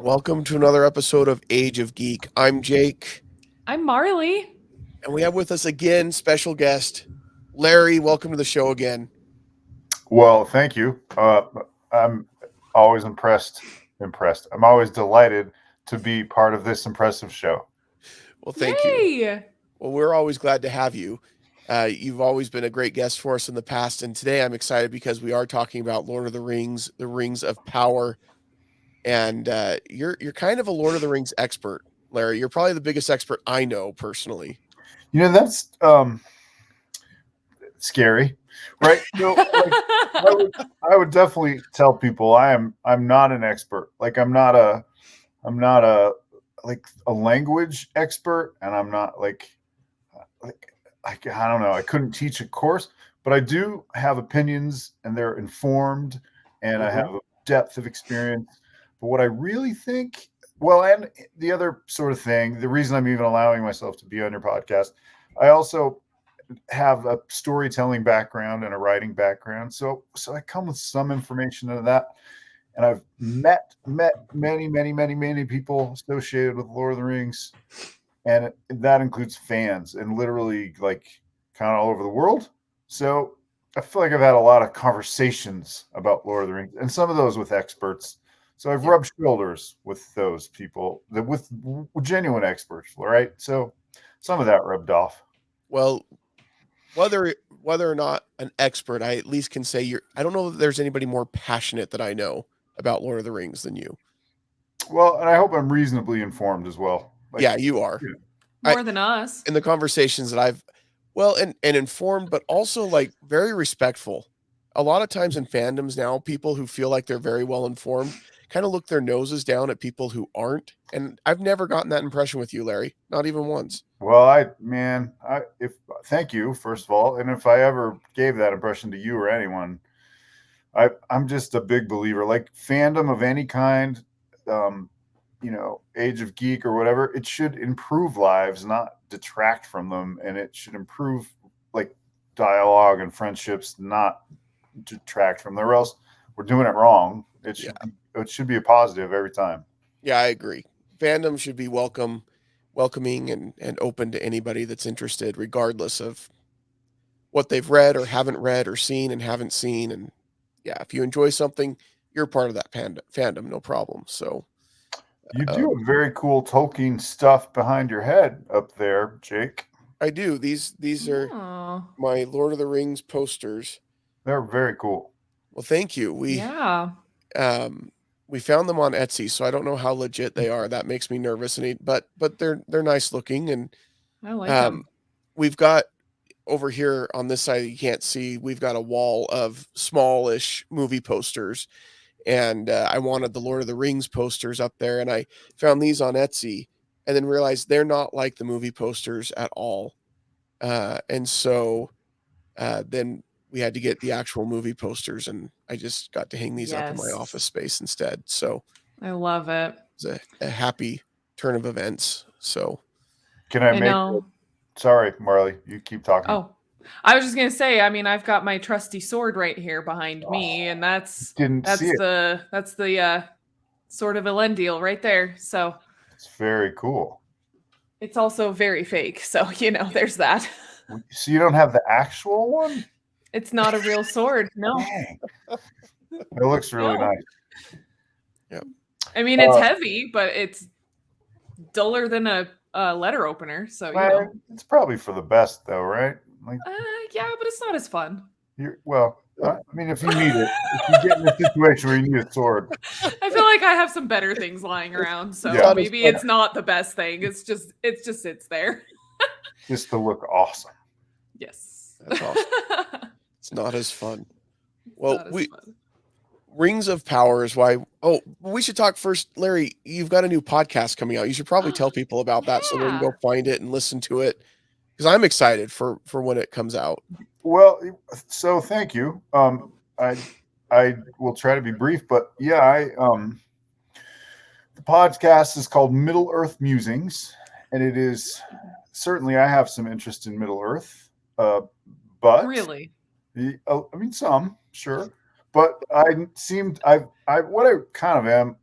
Welcome to another episode of Age of Geek. I'm Jake, I'm Marlee. and we have with us again special guest Larry. Welcome to the show again. Well, thank you. I'm always impressed. I'm always delighted to be part of this impressive show. Well, thank you. Yay! Well, we're always glad to have you. You've always been a great guest for us in the past, and today I'm excited because we are talking about Lord of the Rings, the Rings of Power, and you're kind of a Lord of the Rings expert, Larry. You're probably the biggest expert I know personally. That's scary, right? I would definitely tell people I'm not an expert. Like I'm not a like a language expert, and I'm not like I don't know. I couldn't teach a course, but I do have opinions, and they're informed, and I have a depth of experience. But what I really think, well, and the other sort of thing, the reason I'm even allowing myself to be on your podcast, I also have a storytelling background and a writing background. So I come with some information of that. And I've met many people associated with Lord of the Rings. And that includes fans and literally like kind of all over the world. So I feel like I've had a lot of conversations about Lord of the Rings, and some of those with experts. So I've rubbed shoulders with those people, with genuine experts, right? So some of that rubbed off. Well, whether or not an expert, I at least can say you're. I don't know that there's anybody more passionate that I know about Lord of the Rings than you. Well, and I hope I'm reasonably informed as well. Yeah, you are. More than us. In the conversations that I've, and informed, but also like very respectful. A lot of times in fandoms now, people who feel like they're very well informed kind of look their noses down at people who aren't. And I've never gotten that impression with you, Larry. Not even once. Well, thank you, first of all. And if I ever gave that impression to you or anyone, I'm just a big believer. Like fandom of any kind, Age of Geek or whatever, it should improve lives, not detract from them. And it should improve like dialogue and friendships, not detract from them. Or else we're doing it wrong. It should be a positive every time. Yeah, I agree. Fandom should be welcoming and open to anybody that's interested, regardless of what they've read or haven't read or seen and haven't seen. And yeah, if you enjoy something, you're part of that fandom, no problem. So you do have very cool Tolkien stuff behind your head up there, Jake. I do. These are my Lord of the Rings posters. They're very cool. Well, thank you. We found them on Etsy, so I don't know how legit they are. That makes me nervous, but they're nice looking, and I like them. We've got over here on this side, you can't see, we've got a wall of smallish movie posters, and I wanted the Lord of the Rings posters up there, and I found these on Etsy, and then realized they're not like the movie posters at all, and so then we had to get the actual movie posters, and I just got to hang these up in my office space instead. So I love it. It was a happy turn of events. So can I make? Sorry, Marlee, you keep talking. Oh, I was just gonna say. I mean, I've got my trusty sword right here behind me, and that's the sword of Elendil right there. So it's very cool. It's also very fake. So there's that. So you don't have the actual one? It's not a real sword. No. Dang. It looks really nice. Yeah. I mean, it's heavy, but it's duller than a letter opener. So it's probably for the best, though, right? Yeah, but it's not as fun. I mean, if you need it, if you get in a situation where you need a sword, I feel like I have some better things lying around, so maybe it's not the best thing. It just sits there, just to look awesome. Yes, that's awesome. It's not as fun. Well, Rings of Power is why. Oh, we should talk first, Larry. You've got a new podcast coming out. You should probably tell people about that so they can go find it and listen to it. Because I'm excited for when it comes out. Well, so thank you. I will try to be brief, but yeah, the podcast is called Earth Musings, and it is certainly I have some interest in Middle Earth, but really, I mean some, sure, but what I kind of am.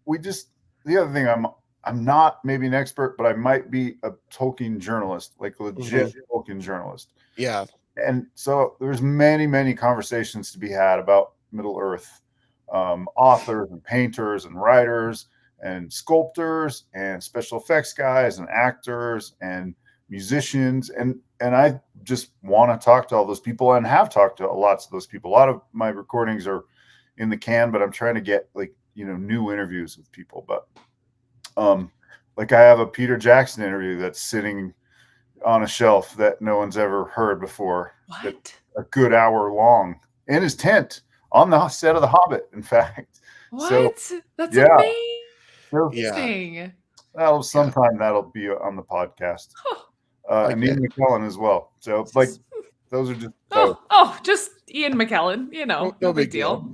the other thing, I'm not maybe an expert, but I might be a Tolkien journalist, like legit Tolkien journalist. Yeah. And so there's many conversations to be had about Middle Earth, authors and painters and writers and sculptors and special effects guys and actors and musicians. And I just want to talk to all those people and have talked to lots of those people. A lot of my recordings are in the can, but I'm trying to get new interviews with people. But like I have a Peter Jackson interview that's sitting on a shelf that no one's ever heard before. What? A good hour long in his tent on the set of The Hobbit, in fact. What? So, that's amazing. Yeah. That'll be on the podcast. And Ian McKellen as well. So those are just just Ian McKellen, no big deal.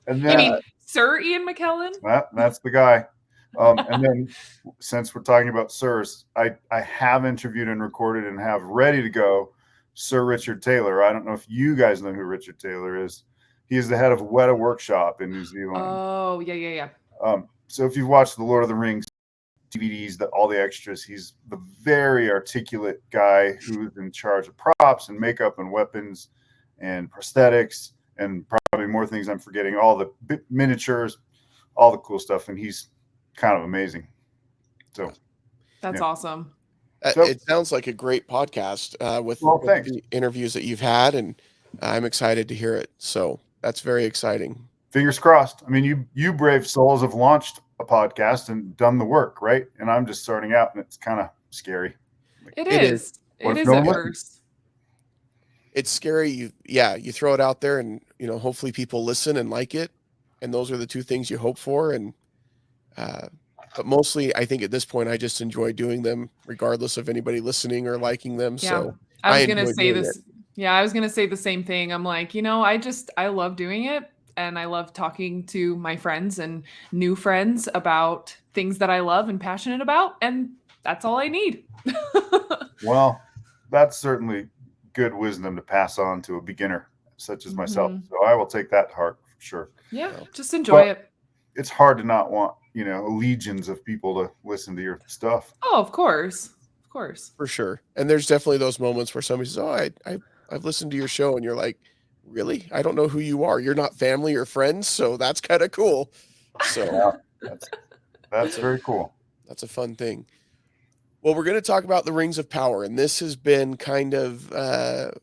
And then, you mean Sir Ian McKellen? That's the guy. And then since we're talking about sirs, I have interviewed and recorded and have ready to go Sir Richard Taylor. I don't know if you guys know who Richard Taylor is. He is the head of Weta Workshop in New Zealand. Oh, yeah. So if you've watched the Lord of the Rings DVDs, all the extras, he's the very articulate guy who's in charge of props and makeup and weapons and prosthetics and probably more things I'm forgetting, all the miniatures, all the cool stuff. And he's kind of amazing. So that's awesome. It sounds like a great podcast with the interviews that you've had, and I'm excited to hear it. So that's very exciting. Fingers crossed. I mean, you brave souls have launched a podcast and done the work, right? And I'm just starting out, and it's kind of scary. It is at first. It's scary. You throw it out there, and hopefully people listen and like it, and those are the two things you hope for. And but mostly, I think at this point, I just enjoy doing them, regardless of anybody listening or liking them. Yeah. So I was gonna say this. Yeah, I was gonna say the same thing. I'm like, I love doing it, and I love talking to my friends and new friends about things that I love and passionate about, and that's all I need. Well, that's certainly good wisdom to pass on to a beginner such as myself. So I will take that to heart for sure. Yeah, just enjoy it. It's hard to not want, legions of people to listen to your stuff. Oh, of course. For sure. And there's definitely those moments where somebody says, "Oh, I've listened to your show," and you're like, "Really? I don't know who you are. You're not family or friends." So that's kind of cool. So that's very cool. That's a fun thing. Well, we're going to talk about the Rings of Power, and this has been kind of a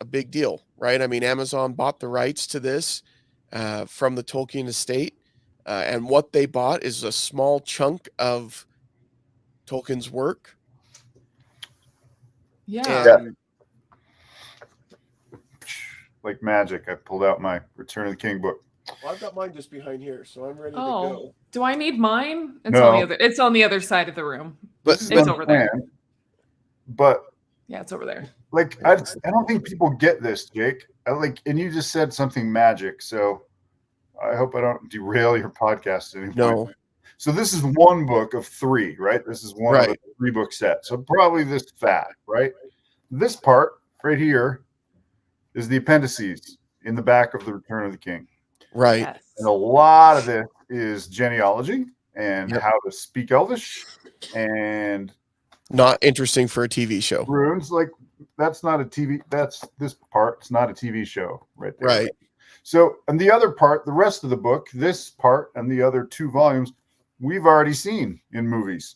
big deal, right? I mean, Amazon bought the rights to this from the Tolkien estate, and what they bought is a small chunk of Tolkien's work. Yeah. Like magic, I pulled out my Return of the King book. Well, I've got mine just behind here, so I'm ready to go. Do I need mine? No. It's on the other side of the room. But it's over there. But yeah, it's over there. Like I don't think people get this, Jake. And you just said something magic, so I hope I don't derail your podcast anymore. No. So this is one book of 3, right? This is one of a 3-book set. So probably this fat, right? This part right here is the appendices in the back of the Return of the King. Right. Yes. And a lot of this is genealogy and how to speak Elvish and not interesting for a TV show. Runes, that's not a TV. That's this part. It's not a TV show right there. Right. So, and the other part, the rest of the book, this part and the other 2 volumes, we've already seen in movies.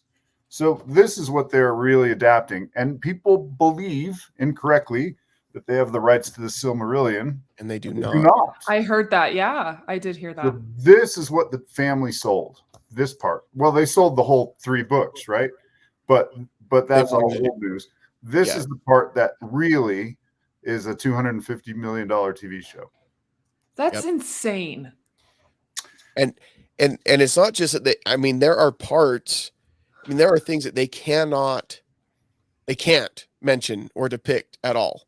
So this is what they're really adapting. And people believe incorrectly that they have the rights to the Silmarillion. And they do not. I heard that. Yeah, I did hear that. So this is what the family sold, this part. Well, they sold the whole 3 books, right? But that's all old news. This is the part that really is a $250 million TV show. That's insane. And it's not just that there are parts, there are things that they can't mention or depict at all.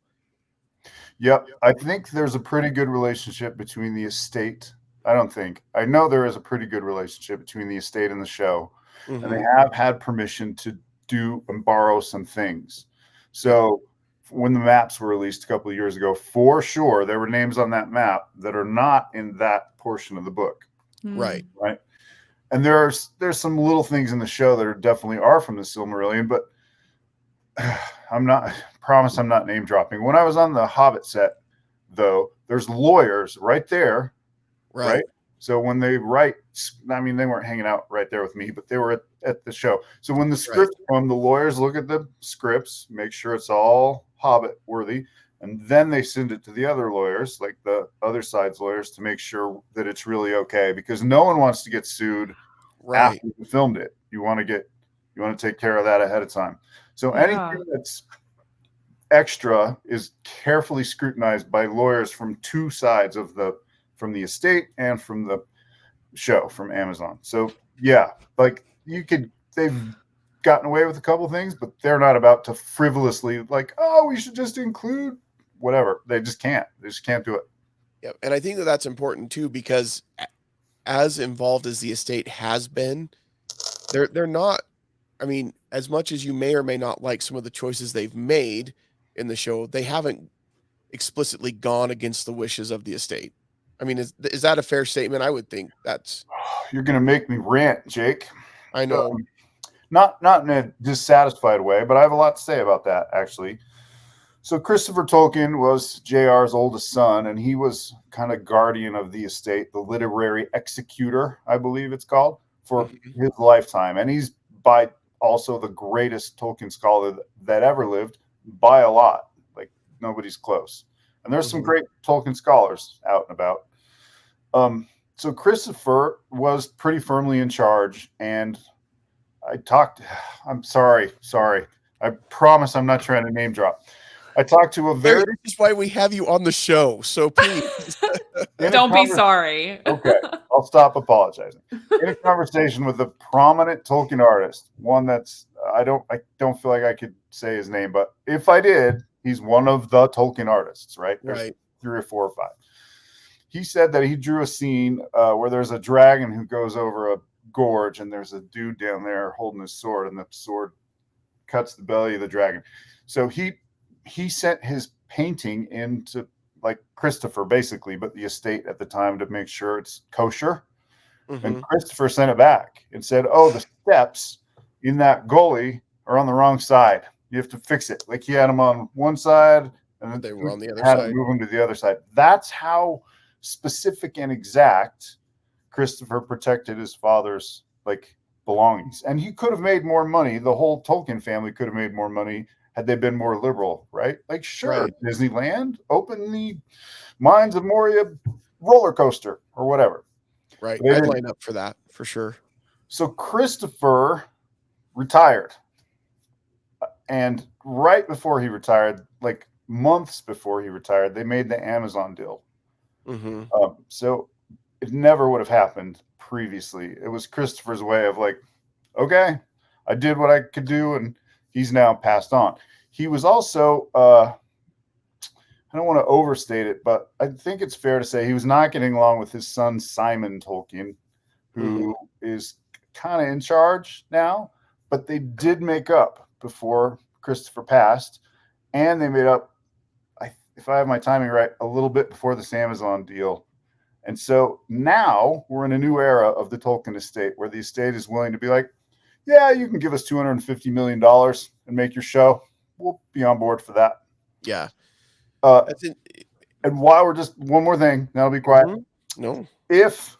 Yep. I think there's a pretty good relationship between the estate. I know there is a pretty good relationship between the estate and the show. Mm-hmm. And they have had permission to do and borrow some things. So when the maps were released a couple of years ago, for sure, there were names on that map that are not in that portion of the book. Right. Right. And there's some little things in the show that are definitely are from the Silmarillion, but promise I'm not name dropping. When I was on the Hobbit set, though, there's lawyers right there, right? So when they write, I mean, they weren't hanging out right there with me, but they were at the show. So when the scripts come, the lawyers look at the scripts, make sure it's all Hobbit worthy, and then they send it to the other lawyers, like the other side's lawyers, to make sure that it's really okay, because no one wants to get sued after you filmed it. You want to take care of that ahead of time. So anything that's extra is carefully scrutinized by lawyers from two sides from the estate and from the show, from Amazon. So yeah, like they've gotten away with a couple things, but they're not about to frivolously like, oh, we should just include whatever. They just can't do it. Yeah. And I think that that's important too, because as involved as the estate has been, they're not, I mean, as much as you may or may not like some of the choices they've made in the show, they haven't explicitly gone against the wishes of the estate. I mean, is that a fair statement? I would think that's. You're going to make me rant, Jake. I know. Not in a dissatisfied way, but I have a lot to say about that, actually. So Christopher Tolkien was J.R.'s oldest son, and he was kind of guardian of the estate, the literary executor, I believe it's called, for his lifetime. And he's by also the greatest Tolkien scholar that ever lived by a lot. Like, nobody's close. And there's some great Tolkien scholars out and about. So Christopher was pretty firmly in charge, and I'm sorry. I promise I'm not trying to name drop. I talked to a very... This is why we have you on the show, so please. Don't be sorry. Okay, I'll stop apologizing. In a conversation with a prominent Tolkien artist, one that's... I don't feel like I could say his name, but if I did, he's one of the Tolkien artists, right? There's 3 or 4 or 5. He said that he drew a scene where there's a dragon who goes over a gorge, and there's a dude down there holding his sword, and the sword cuts the belly of the dragon. So he sent his painting into, like, Christopher, basically, but the estate at the time, to make sure it's kosher. And Christopher sent it back and said, oh, the steps in that gully are on the wrong side. You have to fix it. Like, he had them on one side, and then they were on the other had side. to move them to the other side. That's how specific and exact Christopher protected his father's, like, belongings. And he could have made more money. The whole Tolkien family could have made more money had they been more liberal, right? Like, sure, Disneyland, open the Mines of Moria roller coaster or whatever. Right. I'd line up for that, for sure. So Christopher retired. And right before he retired, like months before he retired, they made the Amazon deal. So it never would have happened previously. It was Christopher's way of like, okay, I did what I could do, and he's now passed on. He was also, I don't want to overstate it, but I think it's fair to say he was not getting along with his son, Simon Tolkien, who is kind of in charge now, but they did make up before Christopher passed, and they made up, if I have my timing right, a little bit before this Amazon deal. And so now we're in a new era of the Tolkien estate, where the estate is willing to be like, yeah, you can give us $250 million and make your show. We'll be on board for that. Yeah. And while we're just one more thing, now I'll be quiet. No. If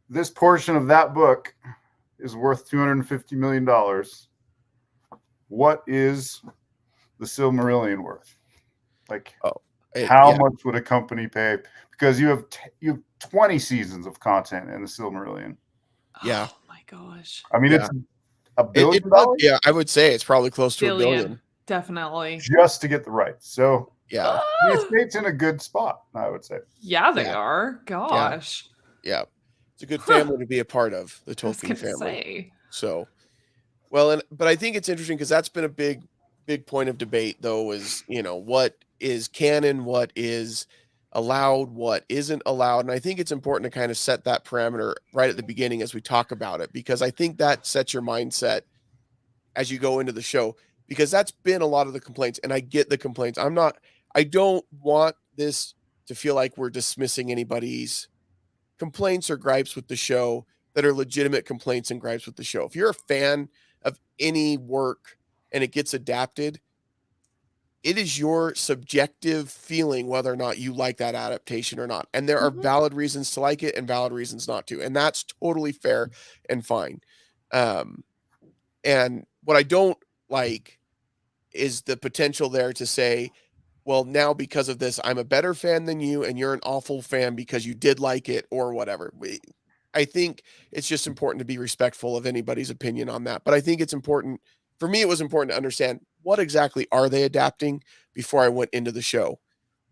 this portion of that book is worth $250 million, what is the Silmarillion worth? Like, how much would a company pay? Because you have 20 seasons of content in the Silmarillion. Yeah. Oh my gosh. I mean, it's $1 billion. Yeah, I would say it's probably close to $1 billion. Definitely. Just to get the rights. So yeah, the estate's in a good spot, I would say. Yeah, they are. Gosh. Yeah. It's a good family to be a part of, the Tolkien family. So, well, but I think it's interesting because that's been a big point of debate, though, is, what is canon, what is allowed, what isn't allowed. And I think it's important to kind of set that parameter right at the beginning as we talk about it, because I think that sets your mindset as you go into the show, because that's been a lot of the complaints, and I get the complaints. I don't want this to feel like we're dismissing anybody's complaints or gripes with the show, that are legitimate complaints and gripes with the show. If you're a fan of any work and it gets adapted, it is your subjective feeling whether or not you like that adaptation or not. And there are valid reasons to like it and valid reasons not to. And that's totally fair and fine. And what I don't like is the potential there to say, well, now because of this, I'm a better fan than you, and you're an awful fan because you did like it or whatever. I think it's just important to be respectful of anybody's opinion on that. But I think it's important, for me, it was important to understand what exactly are they adapting before I went into the show,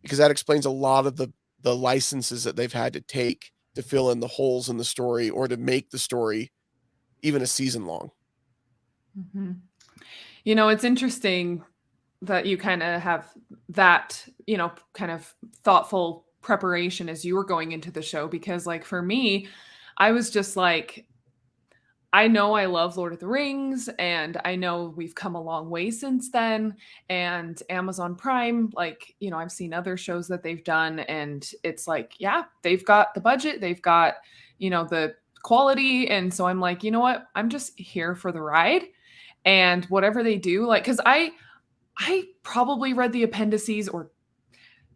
because that explains a lot of the licenses that they've had to take to fill in the holes in the story or to make the story even a season long. Mm-hmm. You know, it's interesting that you kind of have that, you know, kind of thoughtful preparation as you were going into the show, because like for me, I was just like, I know I love Lord of the Rings, and I know we've come a long way since then. And Amazon Prime, like, you know, I've seen other shows that they've done, and it's like, yeah, they've got the budget, they've got, you know, the quality. And so I'm like, you know what? I'm just here for the ride. And whatever they do, like, because I probably read the appendices or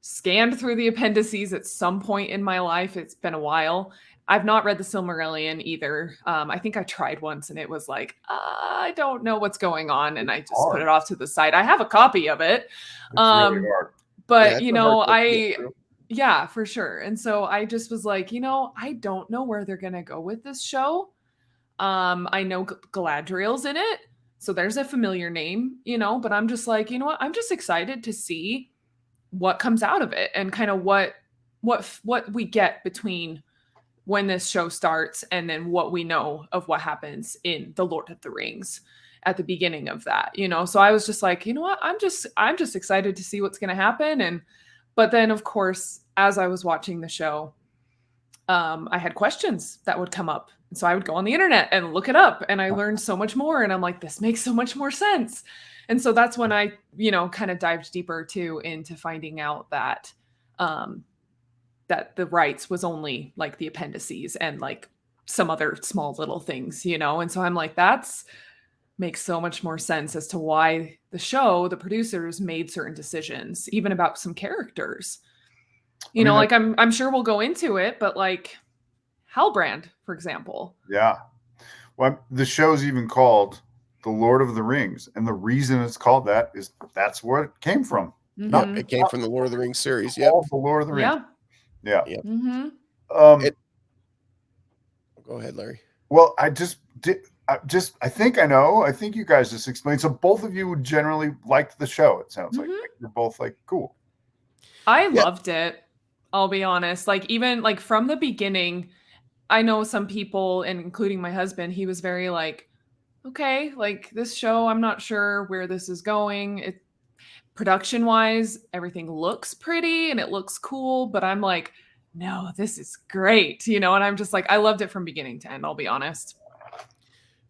scanned through the appendices at some point in my life. It's been a while. I've not read the Silmarillion either. I think I tried once and it was like, I don't know what's going on. And I just put it off to the side. I have a copy of it. It's really hard. But, Yeah, you know, yeah, for sure. And so I just was like, you know, I don't know where they're going to go with this show. I know Galadriel's in it. So there's a familiar name, you know, but I'm just like, you know what? I'm just excited to see what comes out of it and kind of what we get between when this show starts and then what we know of what happens in The Lord of the Rings at the beginning of that, you know. So I was just like, you know what? I'm just excited to see what's going to happen. But then of course, as I was watching the show, I had questions that would come up. And so I would go on the internet and look it up, and I learned so much more. And I'm like, this makes so much more sense. And so that's when I, you know, kind of dived deeper too into finding out that that the rights was only like the appendices and like some other small little things, you know. And so I'm like, that's makes so much more sense as to why the producers made certain decisions, even about some characters. You know, like I'm sure we'll go into it, but like Halbrand, for example. Yeah. Well, the show's even called The Lord of the Rings. And the reason it's called that is that's where it came from. Mm-hmm. It came from the Lord of the Rings series. Yeah. The Lord of the Rings. Yeah. Yep. Mm-hmm. Go ahead, Larry. Well, I think I know. I think you guys just explained. So both of you generally liked the show, it sounds like. You're both like, cool. I loved it. I'll be honest. Like, even like from the beginning, I know some people, and including my husband, he was very like, okay, like this show, I'm not sure where this is going. Production wise, everything looks pretty and it looks cool, but I'm like, no, this is great, you know. And I'm just like, I loved it from beginning to end, I'll be honest.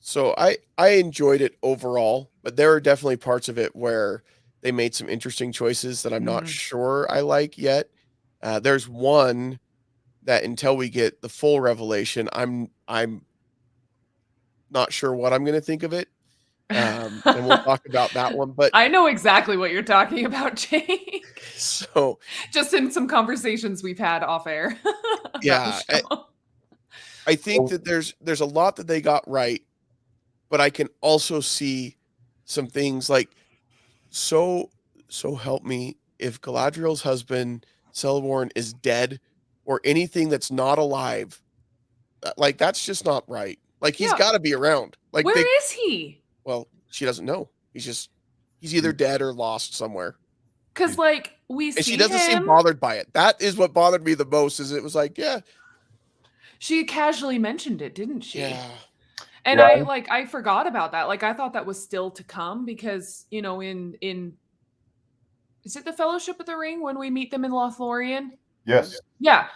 So I enjoyed it overall, but there are definitely parts of it where they made some interesting choices that I'm not sure I like yet. There's one that until we get the full revelation, I'm not sure what I'm going to think of it. And we'll talk about that one. But I know exactly what you're talking about, Jake. So just in some conversations we've had off air. Yeah, I think that there's a lot that they got right, but I can also see some things like so help me, if Galadriel's husband Celeborn is dead or anything that's not alive, like that's just not right. Like he's got to be around. Like where is he? Well, she doesn't know. He's either dead or lost somewhere. Because like we see, and she doesn't seem bothered by it. That is what bothered me the most. Is it was like, yeah, she casually mentioned it, didn't she? Yeah. And I forgot about that. Like I thought that was still to come because, you know, in is it the Fellowship of the Ring when we meet them in Lothlorien? Yes. Yeah.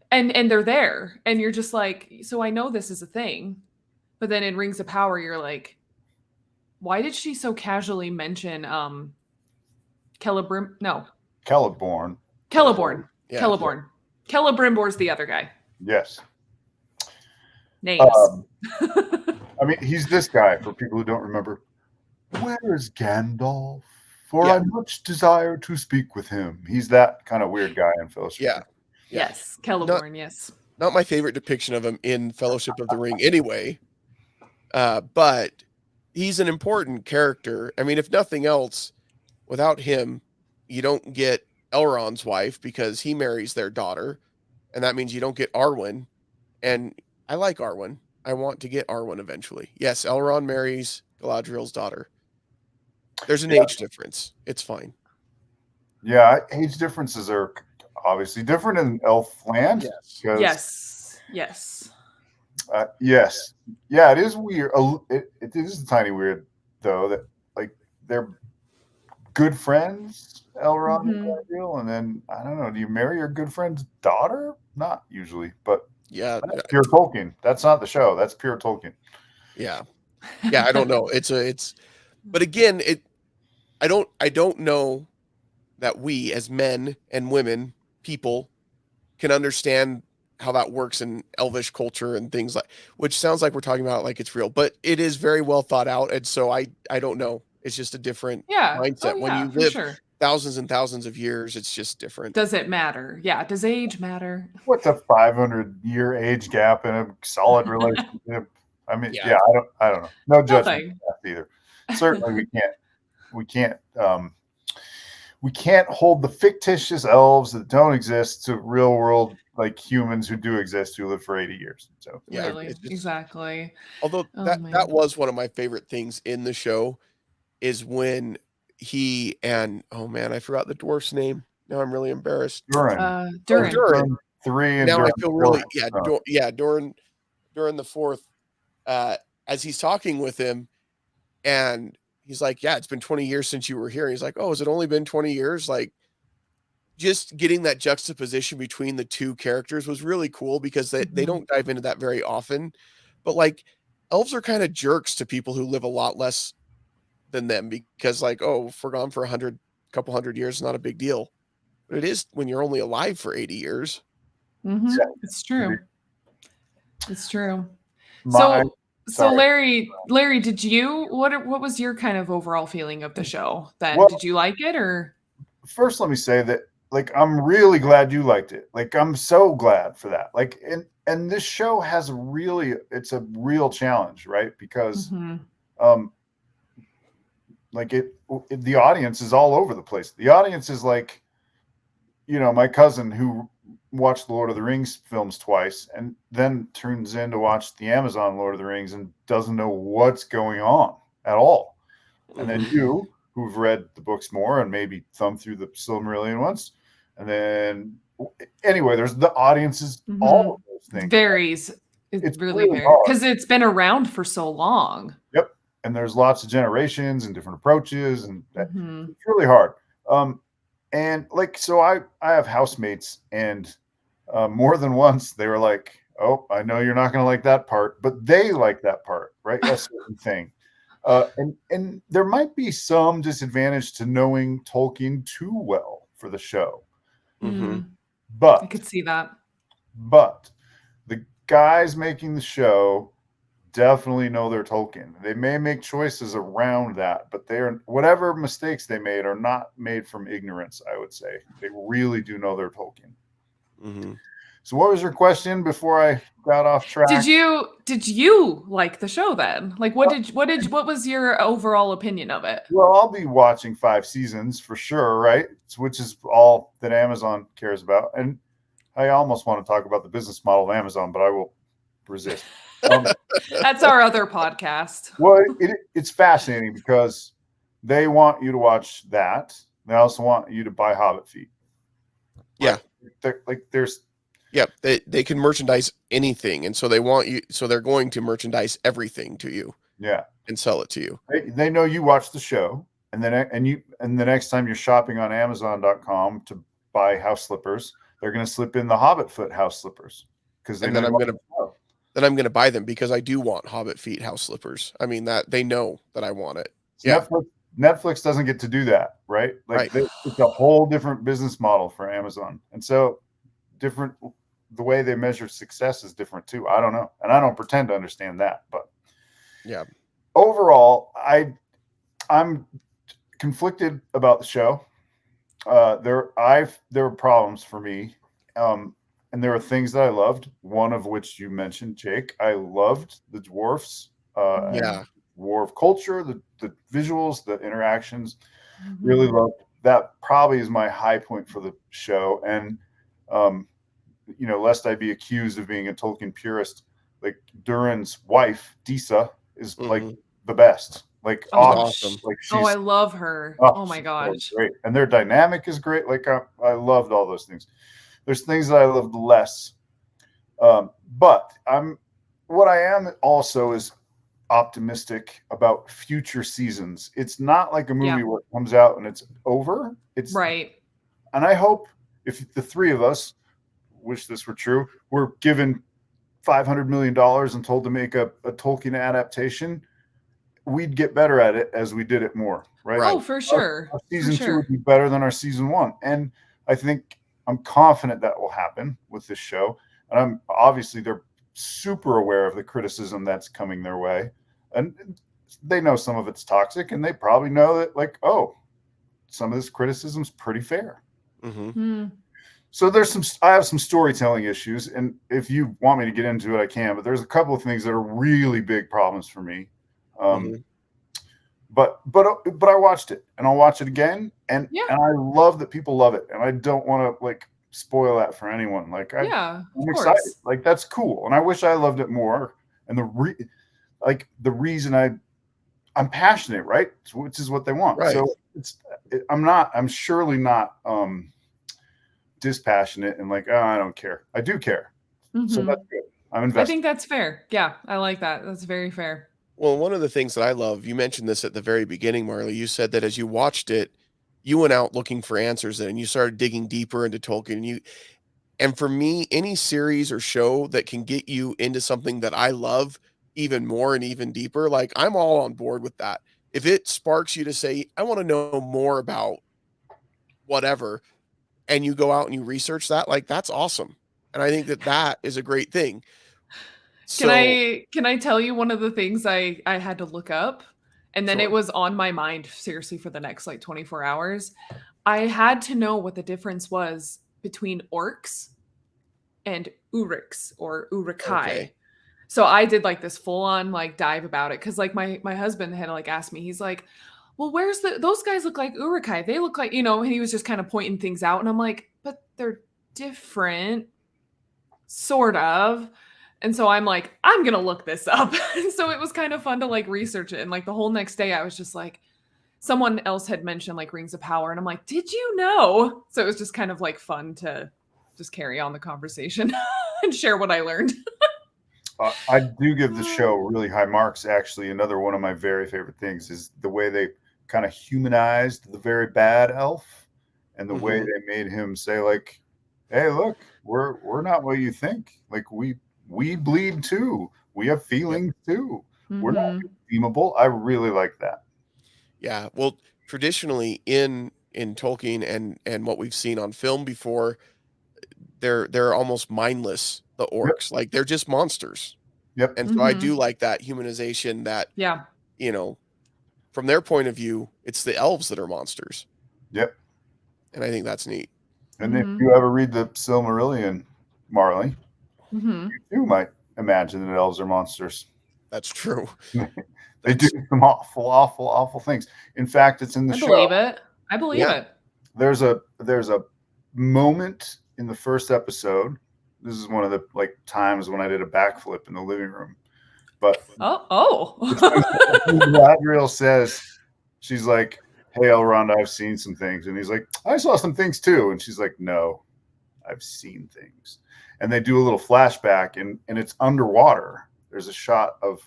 And they're there, and you're just like, so I know this is a thing, but then in Rings of Power, you're like, why did she so casually mention Celeborn? Yeah. Celeborn. Celebrimbor's the other guy. Yes. Names. I mean, he's this guy for people who don't remember. Where is Gandalf? For Yeah. I much desire to speak with him. He's that kind of weird guy in Fellowship. Yeah. Yes, Celeborn. Yes. Not my favorite depiction of him in Fellowship of the Ring anyway. But he's an important character. I mean, if nothing else, without him, you don't get Elrond's wife because he marries their daughter, and that means you don't get Arwen. And I like Arwen. I want to get Arwen eventually. Yes, Elrond marries Galadriel's daughter. There's an age difference. It's fine. Yeah, age differences are obviously different in elf land. Yes. Yes. Yes. Yeah, it is weird. It is a tiny weird, though, that like they're good friends, Elrond and Galadriel, and then I don't know. Do you marry your good friend's daughter? Not usually, but Yeah. that's pure Tolkien. That's not the show. That's pure Tolkien. Yeah. Yeah. I don't know. But again, I don't know that we as men and women, people, can understand how that works in elvish culture and things which sounds like we're talking about like it's real, but it is very well thought out. And so I don't know. It's just a different mindset. When you live thousands and thousands of years, it's just different. Does it matter? Yeah. Does age matter? What's a 500-year age gap in a solid relationship? I mean, I don't know. No judgment either. Certainly we can't hold the fictitious elves that don't exist to real world like humans who do exist who live for 80 years. So yeah, really, exactly. Although that was one of my favorite things in the show is when he and I forgot the dwarf's name. Now I'm really embarrassed. Durin. Durin. 3 and now Durin I feel really Durin the fourth. As he's talking with him, and he's like, "Yeah, it's been 20 years since you were here." And he's like, "Oh, has it only been 20 years?" Like, just getting that juxtaposition between the two characters was really cool because they don't dive into that very often. But like, elves are kind of jerks to people who live a lot less than them because, like, oh, if we're gone for couple hundred years, not a big deal. But it is when you're only alive for 80 years. It's true. It's true. So Larry, did you what was your kind of overall feeling of the show then? Well, did you like it or? First, let me say that like I'm really glad you liked it. Like I'm so glad for that. Like and this show has it's a real challenge, right? Because like the audience is all over the place. The audience is like, my cousin who watched the Lord of the Rings films twice and then turns in to watch the Amazon Lord of the Rings and doesn't know what's going on at all. And then you, who've read the books more and maybe thumbed through the Silmarillion once, and then anyway, there's the audiences, all of those things. It varies. It's really varies because it's been around for so long. Yep. And there's lots of generations and different approaches, and it's really hard. And like, so I have housemates, and more than once they were like, "Oh, I know you're not going to like that part," but they like that part, right? A certain thing. And there might be some disadvantage to knowing Tolkien too well for the show. But I could see that. But the guys making the show definitely know their Tolkien. They may make choices around that, but whatever mistakes they made are not made from ignorance, I would say. They really do know their Tolkien. So what was your question before I got off track? Did you like the show then? Like what was your overall opinion of it? Well, I'll be watching 5 seasons for sure, right? Which is all that Amazon cares about. And I almost want to talk about the business model of Amazon, but I will resist. That's our other podcast. Well, it's fascinating because they want you to watch that. They also want you to buy Hobbit feet. Yeah. There's they can merchandise anything, and so they want you. So they're going to merchandise everything to you. Yeah, and sell it to you. They know you watch the show, and the next time you're shopping on Amazon.com to buy house slippers, they're going to slip in the Hobbit foot house slippers because then I'm going to buy them because I do want Hobbit feet house slippers. I mean that they know that I want it. Yeah. Netflix doesn't get to do that, right? It's a whole different business model for Amazon, and so different the way they measure success is different too. I don't know, and I don't pretend to understand that. But Yeah. overall, I'm conflicted about the show. There were problems for me, and there were things that I loved. One of which you mentioned, Jake. I loved the dwarfs. Yeah. War of culture, the visuals, the interactions. Really Mhm. loved that. Probably is my high point for the show. And lest I be accused of being a Tolkien purist, like Durin's wife, Disa, is like Hmm. the best. Like She's Oh, awesome. like I she's love her. oh, Oh my she's so gosh. great, and their dynamic is great. Like I loved all those things. There's things that I loved less, but what I am also is optimistic about future seasons. It's not like a movie Yeah. where it comes out and it's over. Right. And I hope if the three of us, wish this were true, were given $500 million and told to make a Tolkien adaptation, we'd get better at it as we did it more, right? Oh, Right. for sure. Our For season 2 would sure. be better than our season 1. And I think I'm confident that will happen with this show. And I'm obviously they're super aware of the criticism that's coming their way. And they know some of it's toxic, and they probably know that, like, oh, some of this criticism's pretty fair. Hmm. Hmm. So I have some storytelling issues, and if you want me to get into it, I can. But there's a couple of things that are really big problems for me. Hmm. But I watched it, and I'll watch it again, and Yeah. I love that people love it, and I don't want to like spoil that for anyone. Like Yeah. Of I'm excited, course. like that's cool, and I wish I loved it more. And the reason I'm passionate, right, which is what they want. Right. So I'm surely not dispassionate and like, oh, I don't care. I do care. So Hmm. that's good. I'm I invested. think that's fair. Yeah. I like that. That's very fair. Well, one of the things that I love, you mentioned this at the very beginning, Marley. You said that as you watched it, you went out looking for answers and you started digging deeper into Tolkien. And for me, any series or show that can get you into something that I love even more and even deeper, like I'm all on board with that. If it sparks you to say, I want to know more about whatever, and you go out and you research that, like that's awesome. And I think that that is a great thing. Can So, I tell you one of the things I had to look up, and then it sure. was on my mind seriously for the next like 24 hours. I had to know what the difference was between orcs and Uruks or Urukai. Okay. So I did like this full on like dive about it, cuz like my husband had like asked me. He's like, "Well, where's those guys look like Urukai. They look like, and he was just kind of pointing things out, and I'm like, "But they're different sort of." And so I'm like, I'm going to look this up. And so it was kind of fun to like research it, and like the whole next day I was just like, someone else had mentioned like Rings of Power, and I'm like, did you know? So it was just kind of like fun to just carry on the conversation and share what I learned. I do give the show really high marks. Actually, another one of my very favorite things is the way they kind of humanized the very bad elf, and the way Mhm. they made him say, like, "Hey, look, we're not what you think. Like we bleed too. We have Yep. feelings too. We're not Mhm. redeemable." I really like that. Yeah. Well, traditionally in Tolkien and what we've seen on film before, they're almost mindless, the Yep. orcs. Like they're just monsters. Yep. And so I do Mhm. like that humanization that, Yeah. you know, from their point of view, it's the elves that are monsters. Yep. And I think that's neat. And if Mhm. you ever read the Silmarillion, Marley, Mhm. you might imagine that elves are monsters. That's true. They do That's some awful, awful, awful things. In fact, it's in the I show. believe it. I believe yeah. it. There's a moment in the first episode. This is one of the like times when I did a backflip in the living room. But it's when Oh. Galadriel says, she's like, "Hey, Elrond, I've seen some things," and he's like, "I saw some things too," and she's like, "No, I've seen things." And they do a little flashback, and it's underwater. There's a shot of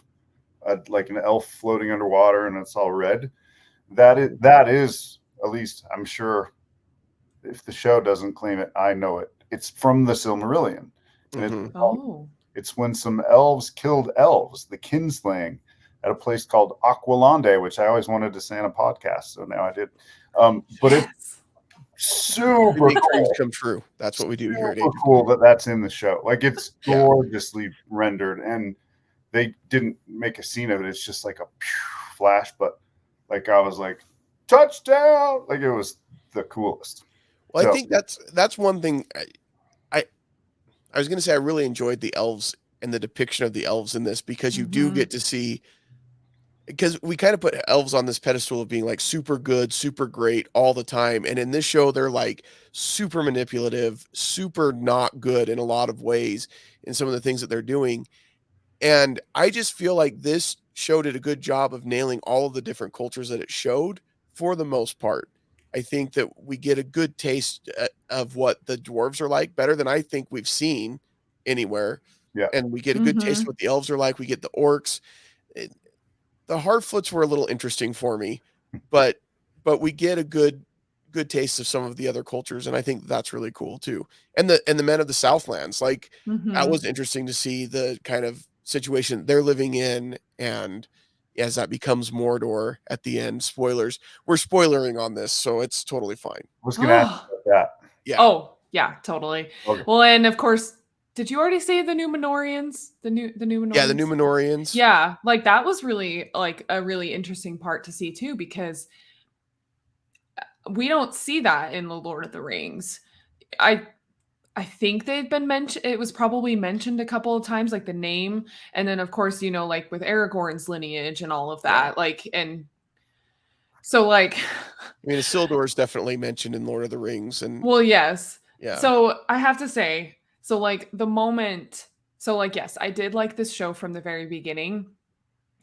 like an elf floating underwater, and it's all red. That is at least I'm sure. If the show doesn't claim it, I know it. It's from the Silmarillion, and Mhm. Oh. it's when some elves killed elves, the kinslaying, at a place called Aqualande, which I always wanted to say on a podcast, so now I did. But it's Yes. super We make dreams cool. come true. That's what we do here at Super Age of cool that that's in the show. Like it's Yeah. gorgeously rendered, and they didn't make a scene of it. It's just like a flash, but like I was like, touchdown! Like it was the coolest. Well, So, I think that's one thing. I was going to say I really enjoyed the elves and the depiction of the elves in this, because you do get to see, because we kind of put elves on this pedestal of being like super good, super great all the time. And in this show, they're like super manipulative, super not good in a lot of ways in some of the things that they're doing. And I just feel like this show did a good job of nailing all of the different cultures that it showed for the most part. I think that we get a good taste of what the dwarves are like, better than I think we've seen anywhere. yeah. And we get a good taste of what the elves are like. We get the orcs. The Harfoots were a little interesting for me, but we get a good taste of some of the other cultures, and I think that's really cool too. And the men of the Southlands, like that was interesting to see the kind of situation they're living in, and as that becomes Mordor at the end. Spoilers. We're spoilering on this, so it's totally fine. I was gonna ask about that. Yeah. Oh, yeah, totally. Okay. Well, and of course, did you already say the Numenorians? The Numenorians? Yeah, the Numenorians. Yeah, like that was really like a really interesting part to see too, because we don't see that in the Lord of the Rings. I think they've been mentioned. It was probably mentioned a couple of times, like the name, and then of course, you know, like with Aragorn's lineage and all of that, like, and so like, I mean, Isildur is definitely mentioned in Lord of the Rings, and well, yes. yeah. So I have to say, so like the moment, so like, yes, I did like this show from the very beginning.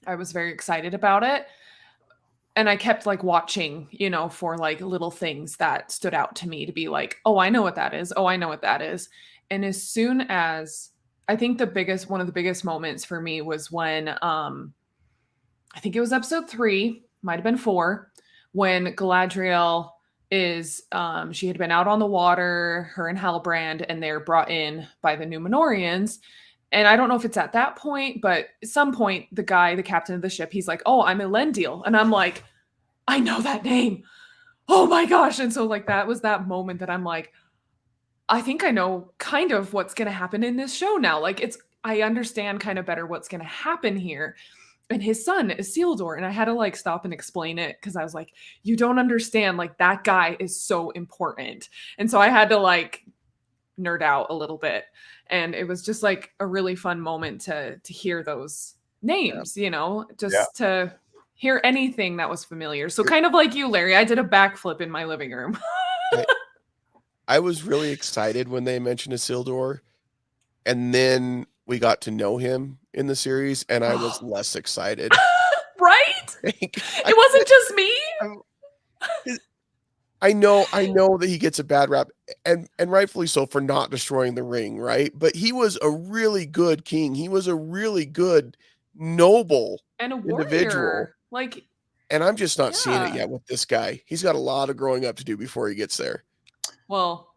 I was very excited about it. And I kept like watching, you know, for like little things that stood out to me to be like, oh, I know what that is. Oh, I know what that is. And as soon as I think one of the biggest moments for me was when I think it was episode 3, might have been 4, when Galadriel is she had been out on the water, her and Halbrand, and they're brought in by the Numenorians. And I don't know if it's at that point, but at some point, the captain of the ship, he's like, "Oh, I'm Elendil," and I'm like, "I know that name. Oh my gosh!" And so, like, that was that moment that I'm like, I think I know kind of what's going to happen in this show now. Like, I understand kind of better what's going to happen here. And his son is Isildur, and I had to like stop and explain it because I was like, "You don't understand. Like, that guy is so important." And so I had to like nerd out a little bit, and it was just like a really fun moment to hear those names, you know, just to hear anything that was familiar. So kind of like you, Larry, I did a backflip in my living room. I was really excited when they mentioned Isildur, and then we got to know him in the series, and I was less excited. Right? It wasn't just me. I know that he gets a bad rap, and rightfully so, for not destroying the ring, right? But he was a really good king. He was a really good, noble And a individual. warrior. Like, and I'm just not seeing it yet with this guy. He's got a lot of growing up to do before he gets there. Well,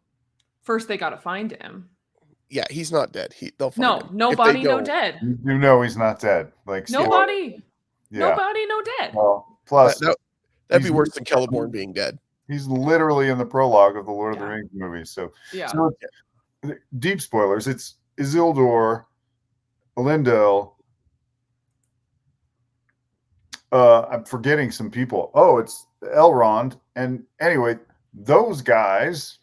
first they got to find him. Yeah, he's not dead. They'll find him. No body, no dead. You know he's not dead. Like nobody, yeah. Nobody, no dead. Well, plus that'd be worse than Celeborn being dead. He's literally in the prologue of the Lord of the Rings movie. So deep spoilers. It's Isildur, Elendil. I'm forgetting some people. Oh, it's Elrond. And anyway, those guys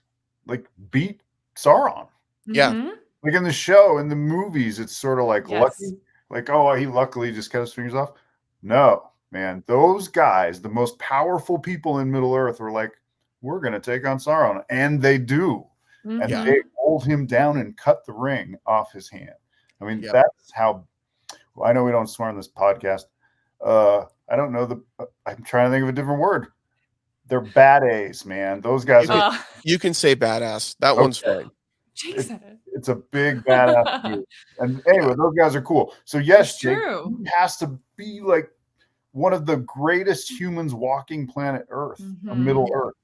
like beat Sauron. Yeah. Like in the show, in the movies, it's sort of like lucky. Like, oh, he luckily just cut his fingers off. No, man. Those guys, the most powerful people in Middle Earth, were like, we're going to take on Sauron. And they do. And they hold him down and cut the ring off his hand. I mean, that's how, I know we don't swear on this podcast. I don't know I'm trying to think of a different word. They're badass, man. Those guys you can say badass. That one's fine. Jake said it. It's a big badass dude. And anyway, those guys are cool. So yes, Jake, he has to be like one of the greatest humans walking planet Earth, or Middle Earth.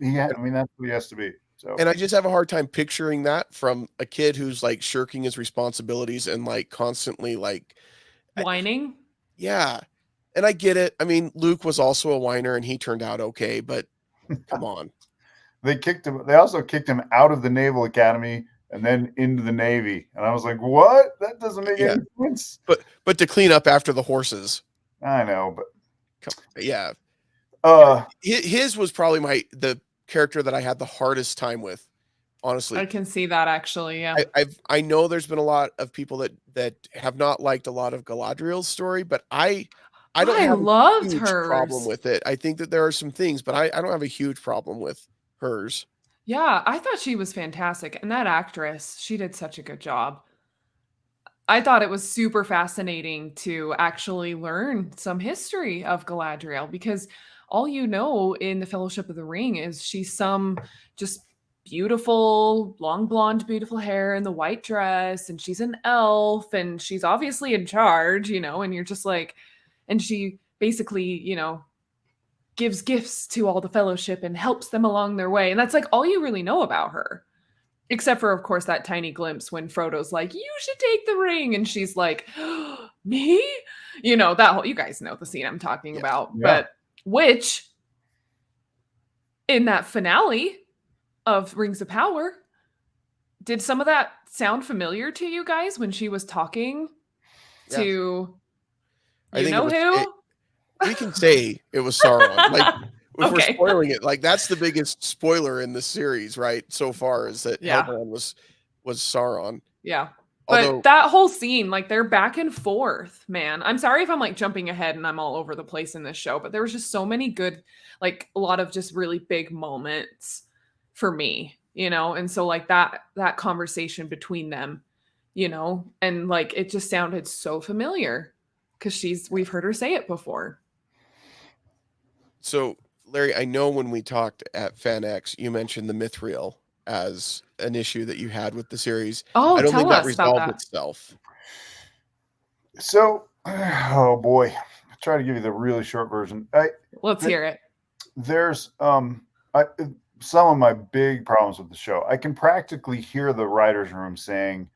I mean, that's what he has to be. So, and I just have a hard time picturing that from a kid who's like shirking his responsibilities and like constantly like whining. Yeah. And I get it. I mean, Luke was also a whiner and he turned out okay, but come on. They kicked him. They also kicked him out of the Naval Academy and then into the Navy. And I was like, what? That doesn't make any sense. But to clean up after the horses. I know, but yeah. His was probably the character that I had the hardest time with, honestly. I can see that actually. Yeah. I know there's been a lot of people that have not liked a lot of Galadriel's story, but I don't have a huge problem with it. I think that there are some things, but I don't have a huge problem with hers. Yeah, I thought she was fantastic. And that actress, she did such a good job. I thought it was super fascinating to actually learn some history of Galadriel, because all you know in the Fellowship of the Ring is she's some just beautiful, long blonde, beautiful hair in the white dress, and she's an elf, and she's obviously in charge, and you're just like, and she basically, gives gifts to all the Fellowship and helps them along their way. And that's like all you really know about her. Except for, of course, that tiny glimpse when Frodo's like, you should take the ring. And she's like, me? That whole, you guys know the scene I'm talking about. Yeah. But which, in that finale of Rings of Power, did some of that sound familiar to you guys when she was talking to, who? We can say it was Sauron. Like, if we're spoiling it, like that's the biggest spoiler in the series, right? So far, is that Halbrand was Sauron. Yeah. But that whole scene, like they're back and forth, man. I'm sorry if I'm like jumping ahead and I'm all over the place in this show, but there was just so many good, like a lot of just really big moments for me, and so like that conversation between them, and like it just sounded so familiar because we've heard her say it before. So Larry, I know when we talked at FanX, you mentioned the Mithril as an issue that you had with the series. Oh, I don't tell think us that resolved about that. itself. So, oh boy, I'll try to give you the really short version. Let's hear it. There's some of my big problems with the show. I can practically hear the writers' room saying,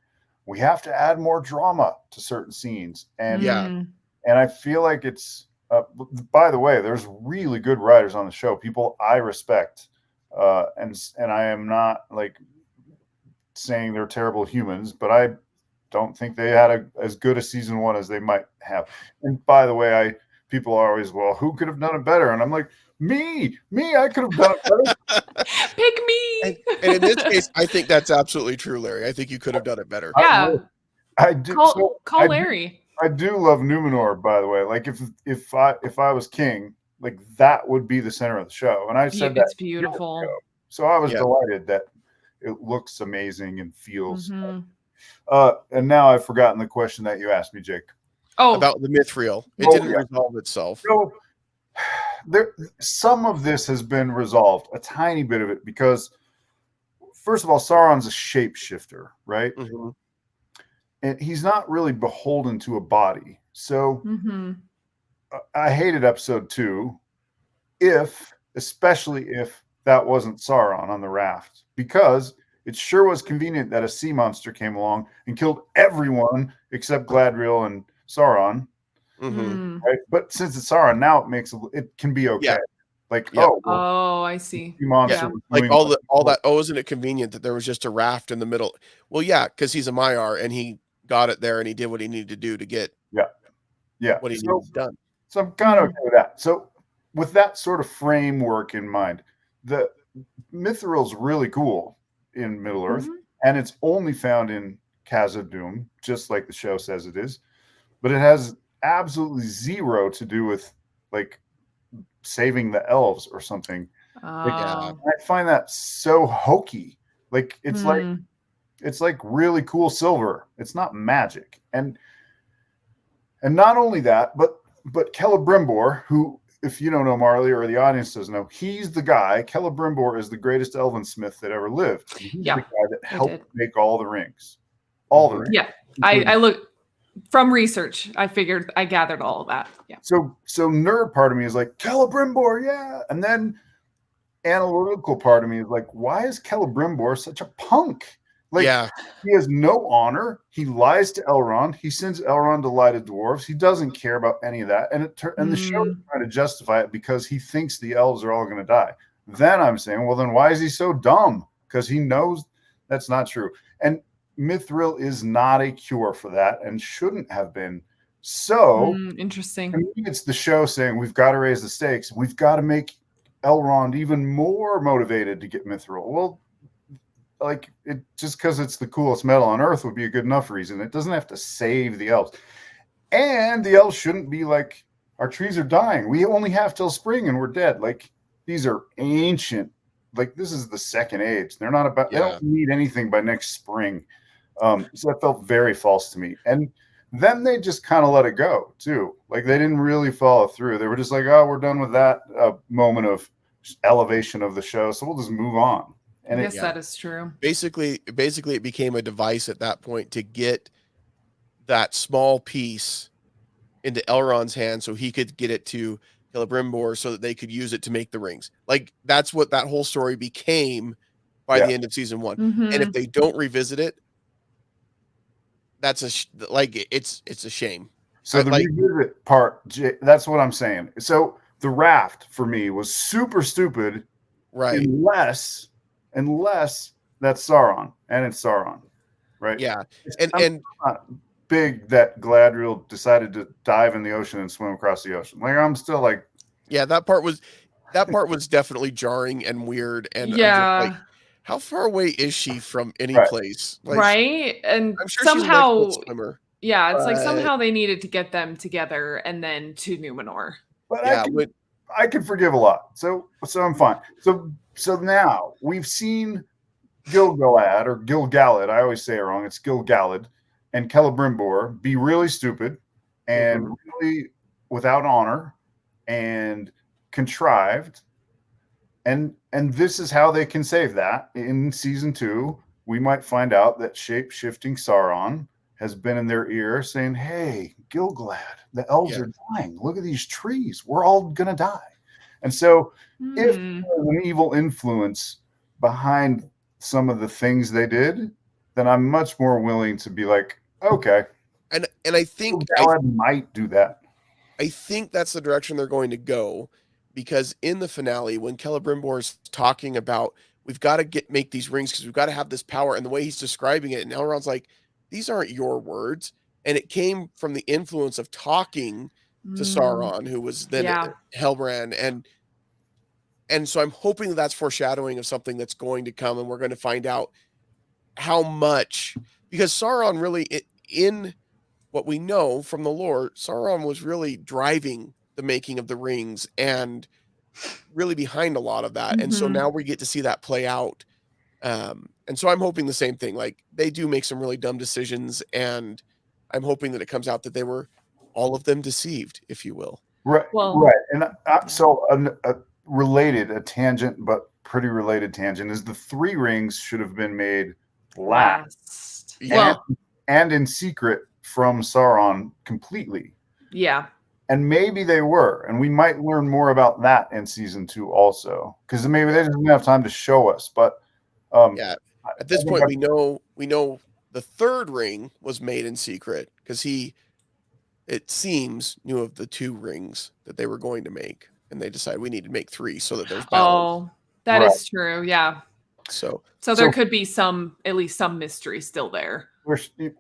we have to add more drama to certain scenes. And and I feel like it's, by the way, there's really good writers on the show, people I respect. And I am not like saying they're terrible humans, but I don't think they had as good a season one as they might have. And by the way, people are always, well, who could have done it better? And I'm like, me, I could have done it better. Pick me. And in this case, I think that's absolutely true, Larry. I think you could have done it better. Yeah. I do. Call Larry. I do love Numenor, by the way. Like if I was king, like that would be the center of the show. And I said it's beautiful. So I was delighted that it looks amazing and feels. And now I've forgotten the question that you asked me, Jake. Oh, about the Mithril. It didn't resolve itself. So some of this has been resolved, a tiny bit of it, because first of all, Sauron's a shapeshifter, right? Mm-hmm. And he's not really beholden to a body. So I hated episode 2, especially if that wasn't Sauron on the raft, because it sure was convenient that a sea monster came along and killed everyone except Galadriel and Sauron. Mm-hmm. Right? But since it's Sauron, now it can be okay. Yeah. Like, I see. Like all that. Oh, isn't it convenient that there was just a raft in the middle? Well, yeah, because he's a Maiar and he got it there and he did what he needed to do to get what he needed done. So I'm kind of okay with that. So with that sort of framework in mind, the Mithril's really cool in Middle Earth, and it's only found in Khazad-dûm, just like the show says it is. But it has absolutely zero to do with like saving the elves or something. I find that so hokey. Like it's like really cool silver. It's not magic. And not only that, but Celebrimbor, who, if you don't know Marlee or the audience doesn't know, he's the guy. Celebrimbor is the greatest elven smith that ever lived. He's the guy that helped make all the rings. All the rings. Yeah. I look from research. I gathered all of that. Yeah. So nerd part of me is like, Celebrimbor, yeah. And then analytical part of me is like, why is Celebrimbor such a punk? Like, he has no honor. He lies to Elrond. He sends Elrond to lie to dwarves. He doesn't care about any of that. And the show is trying to justify it because he thinks the elves are all going to die. then I'm saying, well, then why is he so dumb? Because he knows that's not true. And Mithril is not a cure for that and shouldn't have been. So interesting. I mean, it's the show saying we've got to raise the stakes. We've got to make Elrond even more motivated to get Mithril. Well, like it just because it's the coolest metal on Earth would be a good enough reason. It doesn't have to save the elves. And the elves shouldn't be like, our trees are dying. We only have till spring and we're dead. Like, these are ancient. Like, this is the second age. They're not about, they don't need anything by next spring. So that felt very false to me. And then they just kind of let it go, too. Like, they didn't really follow through. They were just like, oh, we're done with that moment of elevation of the show. So we'll just move on. And I guess that is true. Basically, it became a device at that point to get that small piece into Elrond's hand so he could get it to Celebrimbor so that they could use it to make the rings. Like, that's what that whole story became by the end of season 1. And if they don't revisit it, that's it's a shame. So the revisit part, that's what I'm saying. So the raft for me was super stupid, right? Unless that's Sauron, and it's Sauron, right? Yeah, and not big that Galadriel decided to dive in the ocean and swim across the ocean. Like, I'm still like, yeah, that part was definitely jarring and weird. And yeah, I'm just like, how far away is she from any place? Like, right? And I'm sure somehow, she's an swimmer. Yeah, it's like somehow they needed to get them together and then to Numenor. But yeah, I can forgive a lot, so I'm fine. So now we've seen Gil-galad or Gil-galad. I always say it wrong. It's Gil-galad and Celebrimbor be really stupid and really without honor and contrived. And this is how they can save that. In season 2, we might find out that shape-shifting Sauron has been in their ear saying, hey, Gil-galad, the elves are dying. Look at these trees. We're all going to die. And so if there's an evil influence behind some of the things they did, then I'm much more willing to be like, okay. And I think Gil-galad might do that. I think that's the direction they're going to go, because in the finale, when Celebrimbor is talking about, we've got to make these rings because we've got to have this power, and the way he's describing it, and Elrond's like, these aren't your words. And it came from the influence of talking to Sauron, who was then Helbrand. And so I'm hoping that's foreshadowing of something that's going to come, and we're going to find out how much, because Sauron really, in what we know from the lore, Sauron was really driving the making of the rings and really behind a lot of that. And so now we get to see that play out. And so I'm hoping the same thing. Like, they do make some really dumb decisions, and I'm hoping that it comes out that they were all of them deceived, if you will. Right. Well, right. And so a tangent, but pretty related tangent, is the 3 rings should have been made last. And in secret from Sauron completely. Yeah. And maybe they were, and we might learn more about that in season 2 also, because maybe they didn't have time to show us. But at this point, we know the 3rd ring was made in secret because it seems, knew of the 2 rings that they were going to make, and they decided we need to make 3 so that there's balance. Oh, that is true. Yeah. So there could be at least some mystery still there.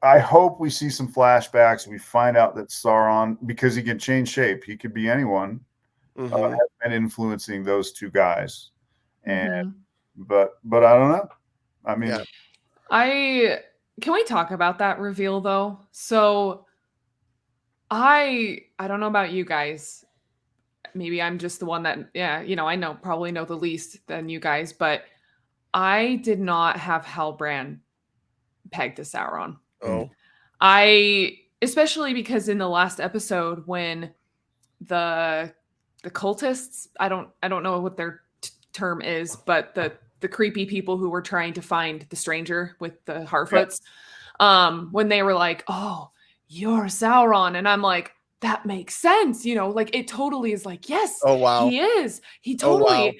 I hope we see some flashbacks. We find out that Sauron, because he can change shape, he could be anyone, has been influencing those 2 guys. And but I don't know. I mean, can we talk about that reveal though? So I don't know about you guys. Maybe I'm just the one that, I probably know the least than you guys, but I did not have Halbrand pegged to Sauron. Oh. Especially because in the last episode when the cultists, I don't know what their term is, but the creepy people who were trying to find the stranger with the Harfoots, when they were like, oh, you're Sauron. And I'm like, that makes sense. Like, it totally is like, yes, oh, wow. He is. He totally. Oh, wow.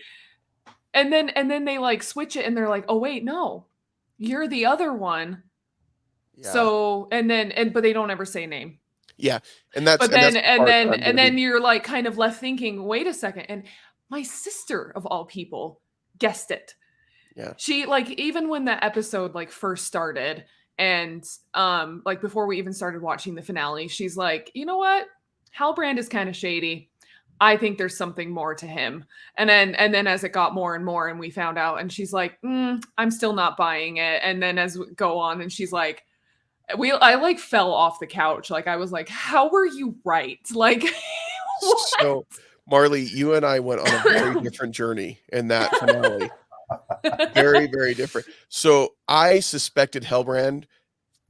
And then they like switch it and they're like, oh, wait, no, you're the other one. Yeah. So, but they don't ever say name. Yeah. And then you're like kind of left thinking, wait a second. And my sister of all people guessed it. Yeah. She like, even when the episode like first started, and like before we even started watching the finale, she's like, you know what? Halbrand is kind of shady. I think there's something more to him. And then as it got more and more and we found out, and she's like, I'm still not buying it. And then as we go on, and she's like, I like fell off the couch. Like I was like, how were you right? Like what? So Marlee, you and I went on a very different journey in that finale. Very, very different. So I suspected Hellbrand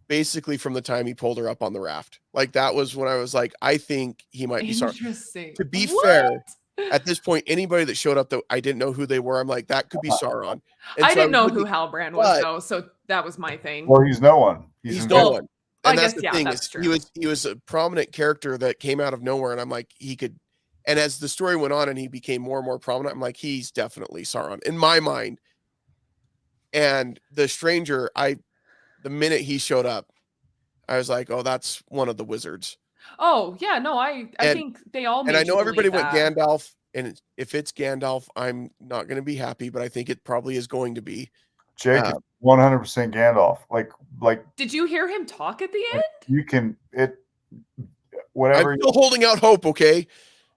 basically from the time he pulled her up on the raft. Like that was when I was like, I think he might be Sauron. Interesting. To be What? fair, at this point, anybody that showed up that I didn't know who they were, I'm like, that could be Sauron. And I so didn't was know looking, who Halbrand was though, so that was my thing. Well, he's no one. he's in no jail. one. And I that's guess, the yeah, thing that's is true. he was a prominent character that came out of nowhere, and I'm like, he could. And as the story went on and he became more and more prominent, I'm like, he's definitely Sauron in my mind. And the stranger, the minute he showed up, I was like, oh, that's one of the wizards. Oh yeah, no, I think they all made And I know you everybody believe went that. Gandalf, and if it's Gandalf, I'm not going to be happy, but I think it probably is going to be. Jake is 100% Gandalf. Like Did you hear him talk at the end? you can whatever. I'm still holding out hope, okay?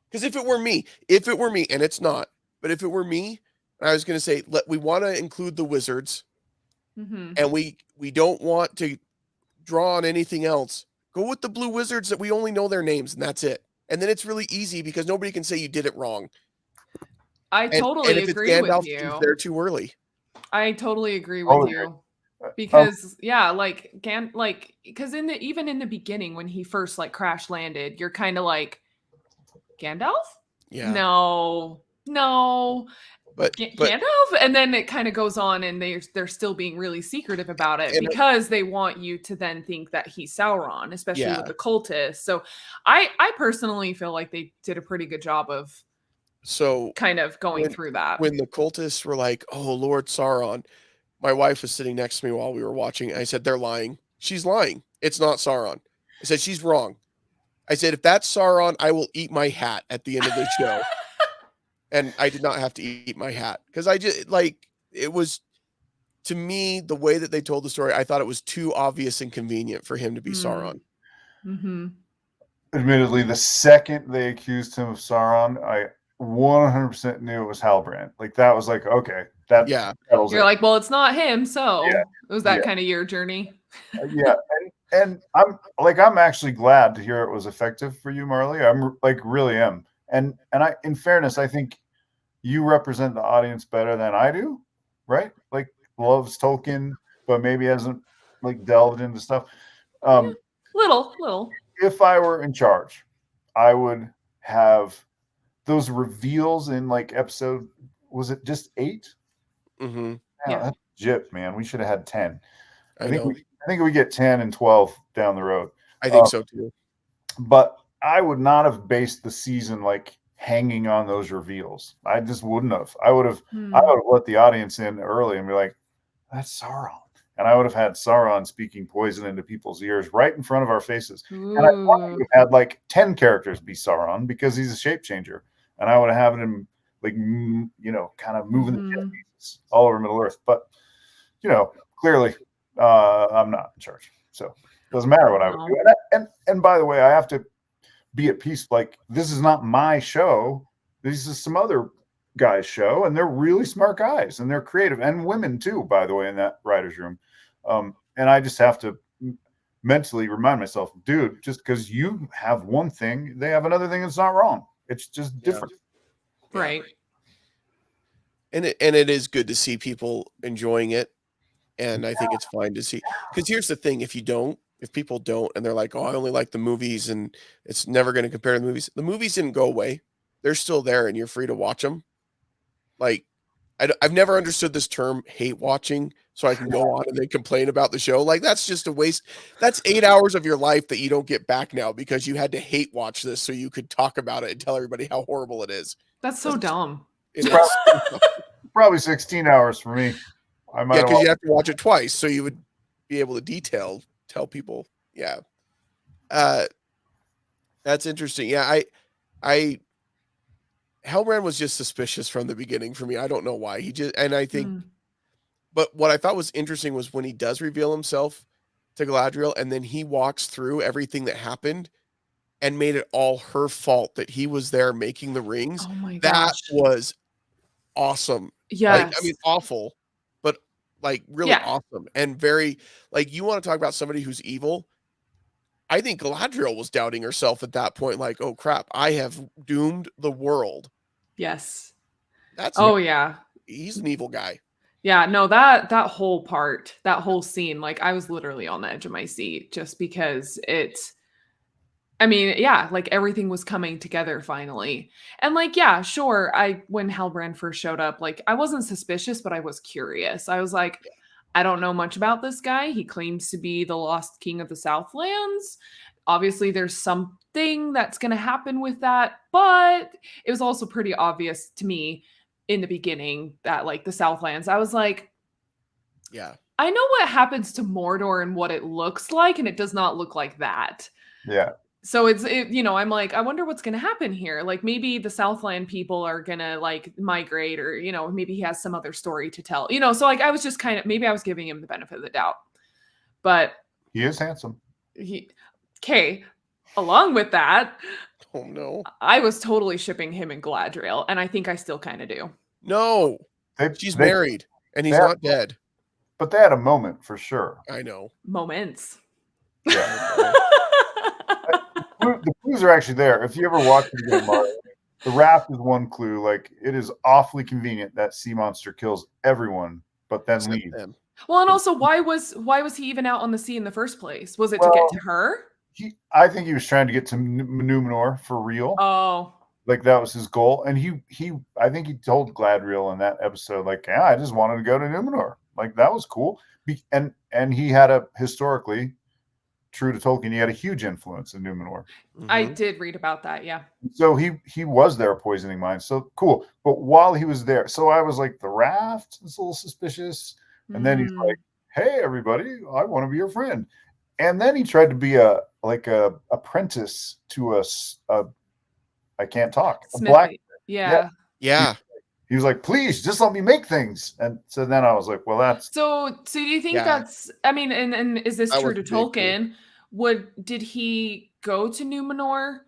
Because if it were me, and it's not, but if it were me, I was going to say, we want to include the wizards, and we don't want to draw on anything else. Go with the blue wizards that we only know their names, and that's it. And then it's really easy because nobody can say you did it wrong. I totally if agree it's Gandalf, with you. he's there too early. I totally agree with you. Because like because even in the beginning when he first like crash landed, you're kind of like, Gandalf? Yeah. No. But Gandalf, and then it kind of goes on, and they're still being really secretive about it because they want you to then think that he's Sauron, especially with the cultists. So I personally feel like they did a pretty good job of kind of going through that. When the cultists were like, "Oh, Lord Sauron," my wife was sitting next to me while we were watching. I said, "They're lying. She's lying. It's not Sauron." I said, "She's wrong." I said, "If that's Sauron, I will eat my hat at the end of the show." And I did not have to eat my hat because I just it was, to me, the way that they told the story, I thought it was too obvious and convenient for him to be Sauron. Admittedly, the second they accused him of Sauron, I 100% knew it was Halbrand. Like that was like, okay, that settles You're like, well, it's not him, so yeah. It was that kind of your journey. Yeah, and I'm actually glad to hear it was effective for you, Marlee. I'm like really am. And I, in fairness, I think you represent the audience better than I do, right? Like loves Tolkien, but maybe hasn't like delved into stuff. Little. If I were in charge, I would have those reveals in like episode, was it just 8? Mm-hmm. Yeah, that's legit, man. We should have had 10. I think we get 10 and 12 down the road. I think so too. But I would not have based the season like hanging on those reveals. I just wouldn't have. I would have let the audience in early and be like, that's Sauron. And I would have had Sauron speaking poison into people's ears right in front of our faces. Ooh. And I would have had like 10 characters be Sauron because he's a shape changer. And I would have had him like, kind of moving the pieces all over Middle Earth. But, clearly I'm not in charge. So it doesn't matter what I would do. And by the way, I have to be at peace. Like, this is not my show. This is some other guy's show, and they're really smart guys, and they're creative, and women too, by the way, in that writer's room. And I just have to mentally remind myself, dude, just because you have one thing, they have another thing that's not wrong. It's just different. Right. And it is good to see people enjoying it. And I think it's fine to see, because here's the thing: if people don't, and they're like, "Oh, I only like the movies," and it's never going to compare to the movies didn't go away; they're still there, and you're free to watch them. Like, I've never understood this term "hate watching," so I can go on and then complain about the show. Like, that's just a waste. That's 8 hours of your life that you don't get back now because you had to hate watch this so you could talk about it and tell everybody how horrible it is. That's so dumb. It is. Probably 16 hours for me. Because you have to watch it twice, so you would be able to tell people. Yeah, that's interesting. Yeah, Halbrand was just suspicious from the beginning for me. I don't know why. And I think, Mm. but what I thought was interesting was when he does reveal himself to Galadriel, and then he walks through everything that happened and made it all her fault that he was there making the rings. Oh my That gosh. was awesome. Like, I mean, Yes. awful, but like really Yeah. awesome and very, like, you want to talk about somebody who's evil. I think Galadriel was doubting herself at that point, like, oh crap, I have doomed the world. Yes. That's Oh yeah. he's an evil guy. Yeah, no, that whole part, that whole scene, like I was literally on the edge of my seat just because I mean, yeah, like everything was coming together finally. And like, yeah, sure, when Halbrand first showed up, like I wasn't suspicious, but I was curious. I was like, I don't know much about this guy. He claims to be the lost king of the Southlands. Obviously, there's something that's going to happen with that, but it was also pretty obvious to me in the beginning that like the Southlands, I was like, Yeah. I know what happens to Mordor and what it looks like, and it does not look like that. Yeah. So I'm like, I wonder what's going to happen here. Like maybe the Southland people are going to like migrate, or, maybe he has some other story to tell, so like I was just maybe I was giving him the benefit of the doubt, but He is handsome. Okay. Along with that, Oh no. I was totally shipping him and Galadriel, and I think I still kind of do. No. She's married and he's not dead. But they had a moment for sure. I know. Moments. Yeah. The clues are actually there. If you ever watch it again, Marlee, the raft is one clue. Like, it is awfully convenient that sea monster kills everyone, but then leaves. Well, and also, why was he even out on the sea in the first place? Was it to get to her? I think he was trying to get to Numenor for real. Oh, like that was his goal, and I think he told Galadriel in that episode, like, yeah, I just wanted to go to Numenor. Like, that was cool. And he had historically, true to Tolkien, he had a huge influence in Numenor. I did read about that, yeah. So he was there poisoning mines. So cool. But while he was there, so I was like, the raft is a little suspicious. And then he's like, hey, everybody, I want to be your friend. And then he tried to be a apprentice to I can't talk. A black. Yeah. He was like, please, just let me make things. And so then I was like, well, that's. So do you think that's, I mean, and is this true to Tolkien? Did he go to Numenor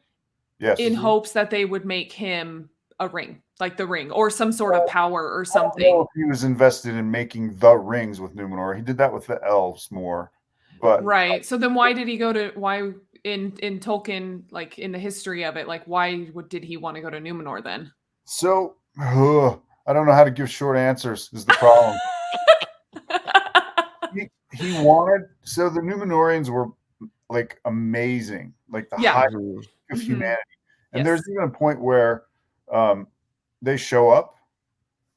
in hopes that they would make him a ring, like the ring, or some sort of power or something? I don't know if he was invested in making the rings with Numenor. He did that with the elves more. But right. So then why did he go to, why in Tolkien, like in the history of it, like why did he want to go to Numenor then? So I don't know how to give short answers is the problem. he wanted, so the Numenorians were like amazing, like the high of humanity. And there's even a point where they show up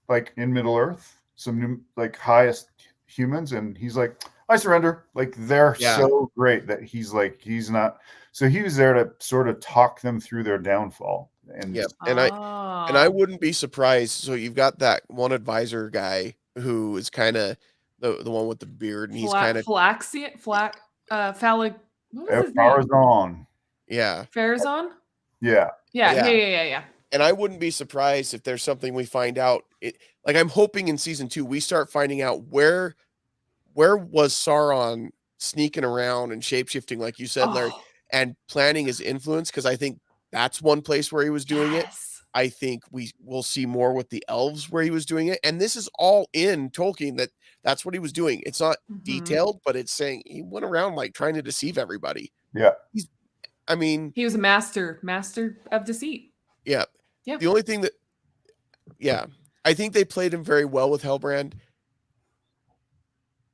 like in Middle Earth, some like highest humans, and he's like, I surrender. Like, they're so great that he's like, he's not. So he was there to sort of talk them through their downfall. And I wouldn't be surprised. So you've got that one advisor guy who is kind of the one with the beard, and he's kind of phallic. What was his name? Yeah. Pharazôn? Yeah. Yeah. And I wouldn't be surprised if there's something we find out. Like, I'm hoping in season 2 we start finding out where was Sauron sneaking around and shapeshifting, like you said, Larry, and planning his influence, because I think that's one place where he was doing it. I think we will see more with the elves where he was doing it, and this is all in Tolkien that's what he was doing. It's not detailed, but it's saying he went around like trying to deceive everybody. Yeah, he was a master of deceit. Yeah. The only thing that I think they played him very well with Halbrand.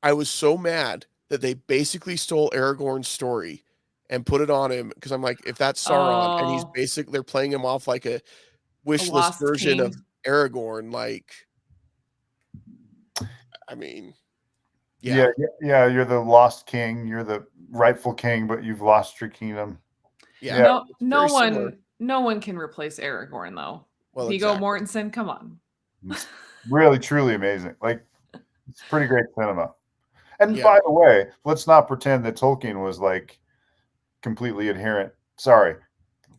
I was so mad that they basically stole Aragorn's story and put it on him, because I'm like, if that's Sauron and he's basically, they're playing him off like a wish list version of Aragorn, like, I mean, yeah, you're the lost king, you're the rightful king, but you've lost your kingdom. No one can replace Aragorn, though. Well, Viggo Mortensen, come on. It's really, truly amazing. Like, it's pretty great cinema. And by the way, let's not pretend that Tolkien was like completely adherent. Sorry,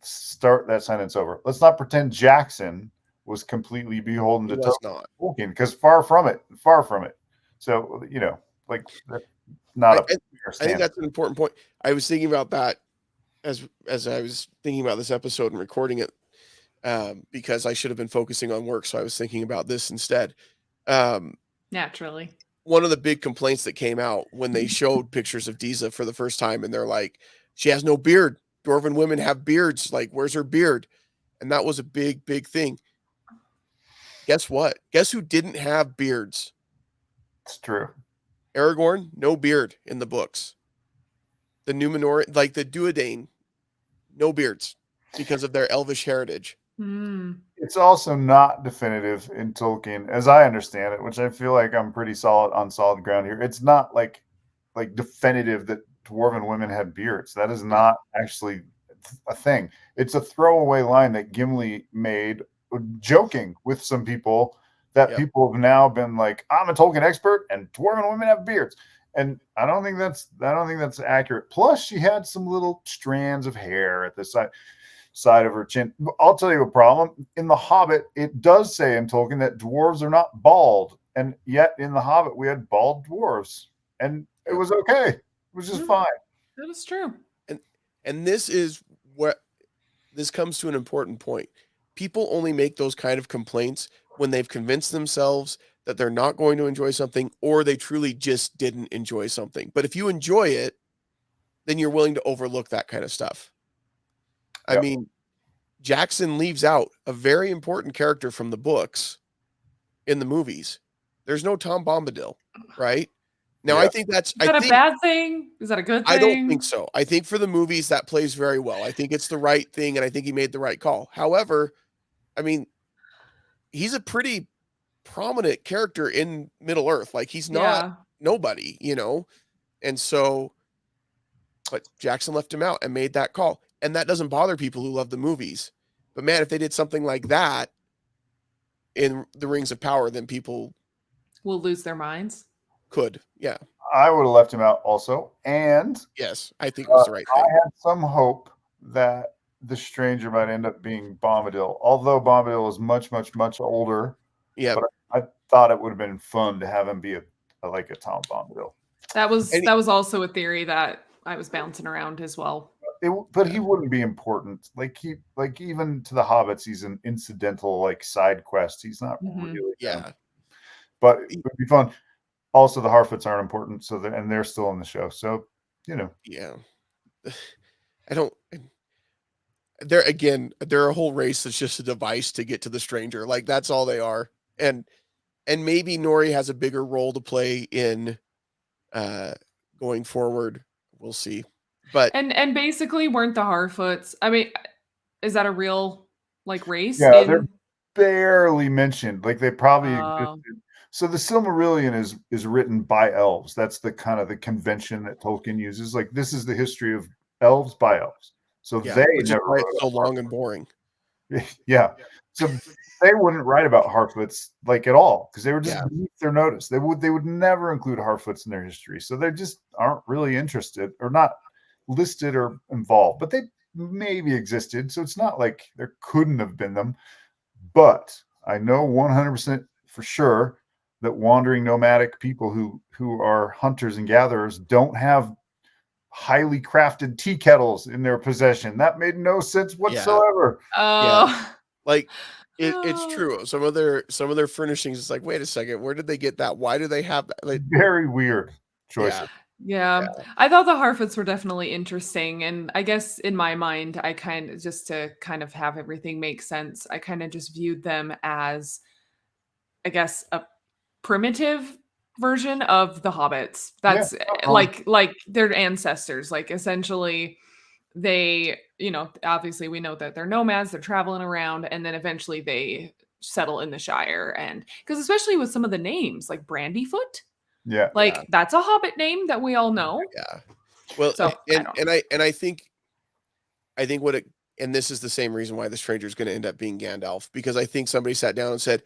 start that sentence over. Let's not pretend Jackson was completely beholden He to was not. Tolkien, because far from it. So, like, that's not I, a I fair I think standard. that's an important point. I was thinking about that as I was thinking about this episode and recording it, because I should have been focusing on work, so I was thinking about this instead. Um, Naturally. One of the big complaints that came out when they showed pictures of Diza for the first time, and they're like, she has no beard. Dwarven women have beards. Like, where's her beard? And that was a big, big thing. Guess what? Guess who didn't have beards? It's true. Aragorn, no beard in the books. The Numenor, like the Duodane, no beards because of their elvish heritage. Mm. It's also not definitive in Tolkien, as I understand it, which I feel like I'm pretty on solid ground here. It's not like definitive that dwarven women had beards. That is not actually a thing. It's a throwaway line that Gimli made, joking with some people, that Yep. people have now been like, I'm a Tolkien expert, and dwarven women have beards. And I don't think that's accurate. Plus, she had some little strands of hair at the side of her chin. I'll tell you a problem. In The Hobbit, it does say in Tolkien that dwarves are not bald, and yet in The Hobbit we had bald dwarves, and it was okay. It was just fine. That is true. And this is what this comes to an important point. People only make those kind of complaints when they've convinced themselves that they're not going to enjoy something, or they truly just didn't enjoy something. But if you enjoy it, then you're willing to overlook that kind of stuff. I mean, Jackson leaves out a very important character from the books in the movies. There's no Tom Bombadil, right? Now, I think that's... Is that a bad thing? Is that a good thing? I don't think so. I think for the movies, that plays very well. I think it's the right thing, and I think he made the right call. However, I mean, he's a pretty prominent character in Middle-earth. Like, he's not nobody, And so, but Jackson left him out and made that call. And that doesn't bother people who love the movies. But man, if they did something like that in The Rings of Power, then people will lose their minds. Could. Yeah. I would have left him out also. And yes, I think it was the right thing. I had some hope that the stranger might end up being Bombadil, although Bombadil is much, much, much older. Yeah. But I thought it would have been fun to have him be a Tom Bombadil. That was also a theory that I was bouncing around as well. But he wouldn't be important. Even to the hobbits, he's an incidental side quest. He's not really. But it would be fun. Also, the Harfoots aren't important, so they're still in the show. So Yeah. I don't. They're a whole race that's just a device to get to the stranger. Like, that's all they are. And maybe Nori has a bigger role to play in going forward. We'll see. But and basically, weren't the Harfoots? I mean, is that a real race? Yeah, they're barely mentioned. Like, they probably existed. So the Silmarillion is written by elves. That's the kind of the convention that Tolkien uses. Like, this is the history of elves by elves. So they never wrote so long and boring. Yeah. So they wouldn't write about Harfoots at all, because they were just beneath their notice. They would never include Harfoots in their history. So they just aren't really interested, or not listed or involved. But they maybe existed. So it's not like there couldn't have been them. But I know 100% for sure that wandering nomadic people who are hunters and gatherers don't have highly crafted tea kettles in their possession. That made no sense whatsoever. It's true. Some of their furnishings is like, wait a second, where did they get that? Why do they have that? Very weird choices. Yeah. I thought the Harfoots were definitely interesting, and I guess in my mind, I just to have everything make sense, I kind of just viewed them as, I guess, a primitive version of the hobbits. That's like their ancestors. Like, essentially, they, obviously we know that they're nomads, they're traveling around, and then eventually they settle in the Shire. And because especially with some of the names, like Brandyfoot, that's a hobbit name that we all know. Yeah. Well, so, I think what it, and this is the same reason why the stranger is going to end up being Gandalf, because I think somebody sat down and said,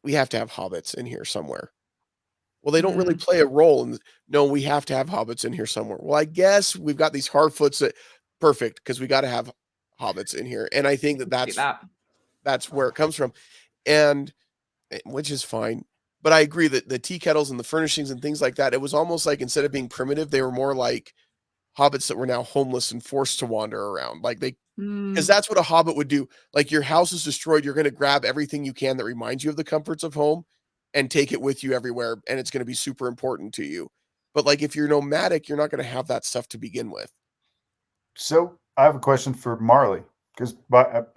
we have to have hobbits in here somewhere. Well, they don't really play a role in. No, we have to have hobbits in here somewhere. Well, I guess we've got these Harfoots that perfect, because we got to have hobbits in here, and I think See that. that's where it comes from, and which is fine. But I agree that the tea kettles and the furnishings and things like that, it was almost like instead of being primitive, they were more like hobbits that were now homeless and forced to wander around. Like they, because Mm, that's what a hobbit would do. Like your house is destroyed, you're going to grab everything you can that reminds you of the comforts of home and take it with you everywhere, and it's going to be super important to you. But like if you're nomadic, you're not going to have that stuff to begin with. So I have a question for Marlee, because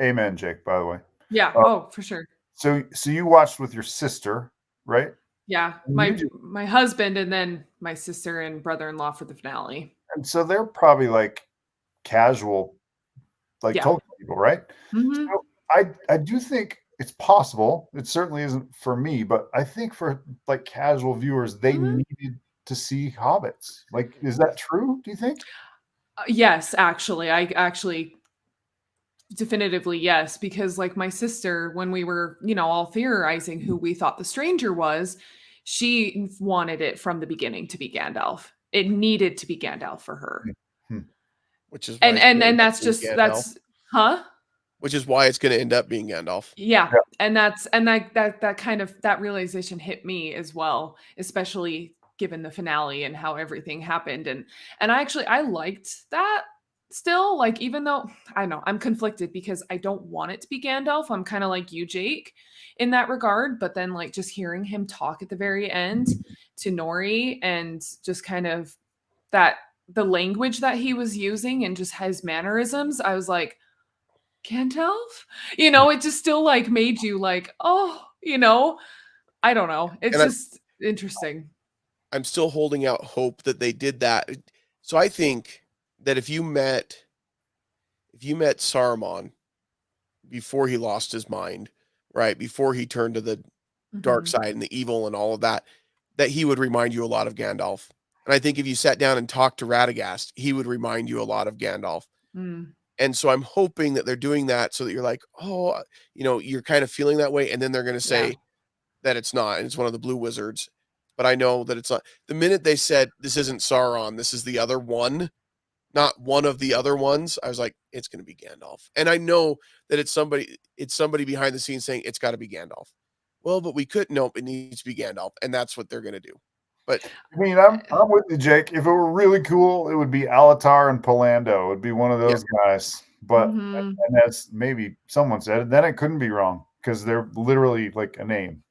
amen, Jake. By the way, yeah. uh, Oh, for sure. so you watched with your sister, right? Yeah. And you just, My husband and then my sister and brother-in-law for the finale. and so they're probably like casual, like Yeah. Tolkien people, right? Hmm. So I do think it's possible. It certainly isn't for me, but I think for like casual viewers, they Hmm. needed to see hobbits. Like, is that true? Do you think? Yes, actually. I actually definitively yes, because like my sister, when we were, all theorizing who we thought the stranger was, she wanted it from the beginning to be Gandalf. It needed to be Gandalf for her. Hmm. Which is why And it's and gonna and end up that's being just Gandalf. huh? Which is why it's going to end up being Gandalf. Yeah. Yeah. And that kind of that realization hit me as well, especially given the finale and how everything happened. And I liked that still, like even though I know I'm conflicted because I don't want it to be Gandalf. I'm kind of like you, Jake, in that regard. But then like just hearing him talk at the very end to Nori and just kind of that the language that he was using and just his mannerisms, I was like, Gandalf? It just still like made you like, oh, I don't know. It's And just interesting. I'm still holding out hope that they did that. So I think that if you met Saruman before he lost his mind, right? Before he turned to the dark Mhm. side and the evil and all of that, that he would remind you a lot of Gandalf. And I think if you sat down and talked to Radagast, he would remind you a lot of Gandalf. Mm. And so I'm hoping that they're doing that so that you're like, oh, you're kind of feeling that way. And then they're going to Yeah. say that it's not, and it's one of the blue wizards. But I know that it's not. The minute they said this isn't Sauron, this is the other one, not one of the other ones, I was like, it's going to be Gandalf. And I know that it's somebody behind the scenes saying it's got to be Gandalf. Well, but we couldn't. Nope, it needs to be Gandalf, and that's what they're going to do. But I mean, I'm with you, Jake. If it were really cool, it would be Alatar and Polando. It would be one of yeah, those guys. But Mhm. and that's maybe someone said it. Then it couldn't be wrong because they're literally like a name.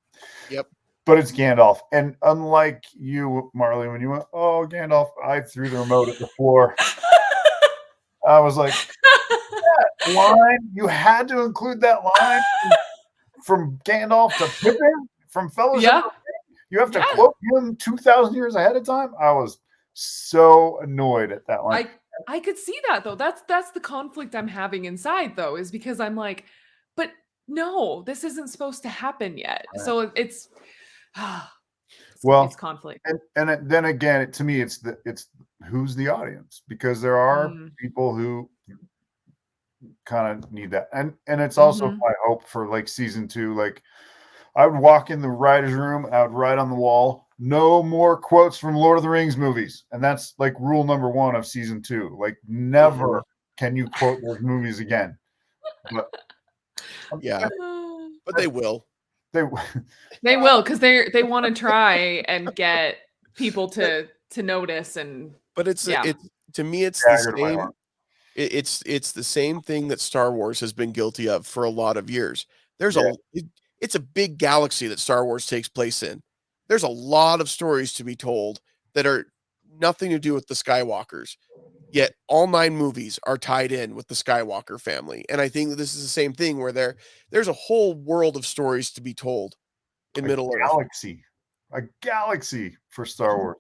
yep, But it's Gandalf. And unlike you, Marlee, when you went, oh, Gandalf, I threw the remote at the floor. I was like, line, you had to include that line from Gandalf to Pippin from Fellowship. Yeah. You have to Yeah. quote him 2,000 years ahead of time. I was so annoyed at that line. I could see that though. That's the conflict I'm having inside though, is because I'm like, but no, this isn't supposed to happen yet. So it's it's Well, conflict. and then again, to me, it's who's the audience, because there are Mm. people who kind of need that, and it's also Mhm. my hope for like season 2. Like I would walk in the writers' room, I would write on the wall, no more quotes from Lord of the Rings movies, and that's like rule number 1 of season 2. Like never can you quote those movies again. But yeah, but they will. they They will because they want to try and get people to notice and But yeah. it's to me, it's the dagger to my same. heart. It's the same thing that Star Wars has been guilty of for a lot of years. There's Yeah, it's a big galaxy that Star Wars takes place in. There's a lot of stories to be told that are nothing to do with the Skywalkers. Yet all 9 movies are tied in with the Skywalker family. And I think that this is the same thing where there's a whole world of stories to be told in a Middle Earth. galaxy for Star Wars.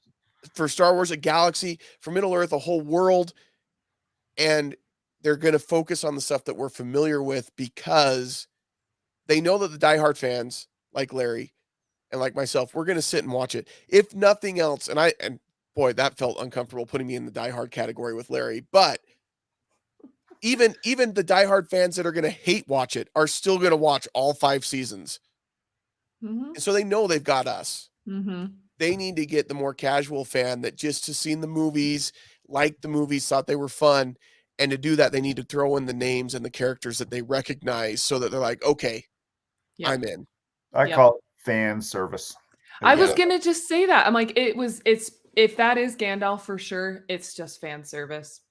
For Star Wars, a galaxy, for Middle Earth, a whole world, and they're going to focus on the stuff that we're familiar with because they know that the diehard fans like Larry and like myself, we're going to sit and watch it. If nothing else, and boy, that felt uncomfortable putting me in the diehard category with Larry, but even the diehard fans that are going to hate watch it are still going to watch all 5 seasons. Mhm. And so they know they've got us. Mhm. They need to get the more casual fan that just has seen the movies, liked the movies, thought they were fun, And to do that, they need to throw in the names and the characters that they recognize so that they're like, okay, Yep. I'm in. I call it fan service. I was gonna just say that. I'm like, it's if that is Gandalf for sure, it's just fan service.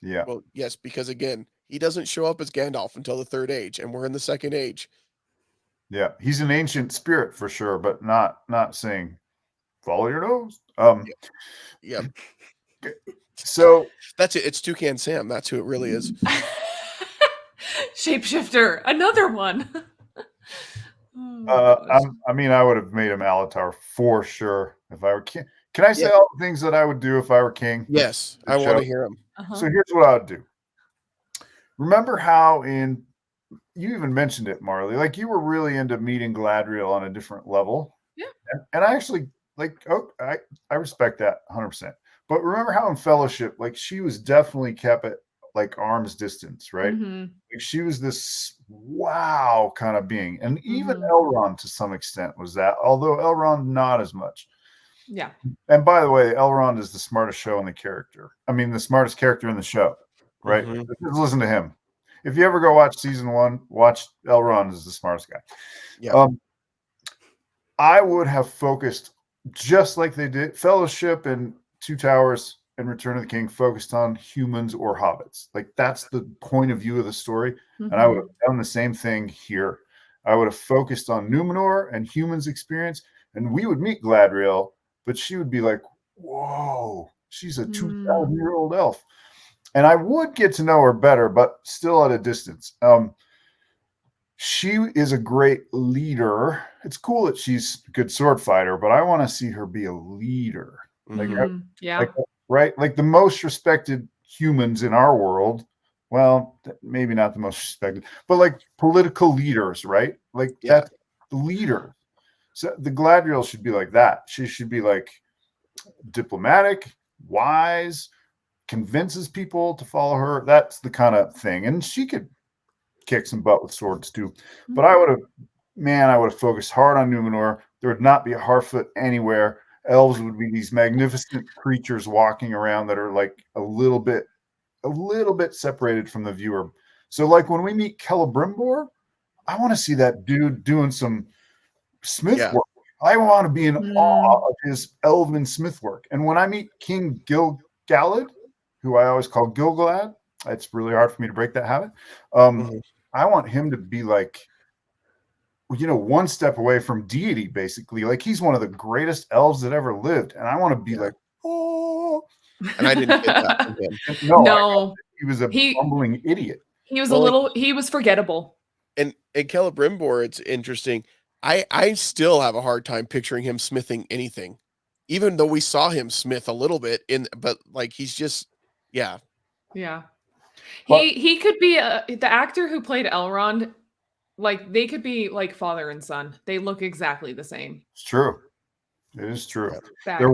Yeah. Well, yes, because again, he doesn't show up as Gandalf until the Third Age, and we're in the Second Age. Yeah. He's an ancient spirit for sure, but not saying follow your nose. Yep. So That's it. It's Toucan Sam. That's who it really is. Shapeshifter, another one. Oh, I mean, I would have made him Alatar for sure if I were king. Can I say all the things that I would do if I were king? Yes, I want to hear him. So here's what I would do. Remember how you even mentioned it, Marlee, like you were really into meeting Galadriel on a different level. Yeah. And I actually I respect that 100%. But remember how in Fellowship, like she was definitely kept at like arm's distance, right? Mm-hmm. Like she was this wow kind of being. And even Mm-hmm. Elrond to some extent was that, although Elrond not as much. Yeah. And by the way, Elrond is the smartest show in the character. I mean, the smartest character in the show, right? Mhm. Just listen to him. If you ever go watch season 1, watch Elrond is the smartest guy. Yeah. I would have focused just like they did Fellowship and Two Towers and Return of the King focused on humans or hobbits. Like that's the point of view of the story. Mm-hmm. And I would have done the same thing here. I would have focused on Numenor and humans' experience, and we would meet Galadriel, but she would be like, whoa, she's a 2,000-year-old elf. And I would get to know her better, but still at a distance. She is a great leader. It's cool that she's a good sword fighter, but I want to see her be a leader. Like the most respected humans in our world. Well, maybe not the most respected, but like political leaders, right? Like that's the leader. So the Galadriel should be like that. She should be like diplomatic, wise, convinces people to follow her. That's the kind of thing. And she could kick some butt with swords too. But I would have focused hard on Numenor. There would not be a Harfoot anywhere. Elves would be these magnificent creatures walking around that are like a little bit separated from the viewer. So like when we meet Celebrimbor, I want to see that dude doing some smith work. I want to be in awe of his elven smith work. And when I meet King Gil-galad, who I always call Gil-galad, it's really hard for me to break that habit. I want him to be like, one step away from deity, basically. Like he's one of the greatest elves that ever lived. And I want to be like, oh. And I didn't get that from him. No. He was a bumbling idiot. He was he was forgettable. And Celebrimbor, it's interesting. I still have a hard time picturing him smithing anything, even though we saw him smith a little bit but like he's just, yeah. He could be the actor who played Elrond. Like they could be like father and son. They look exactly the same. It's true. It is true. Yeah. There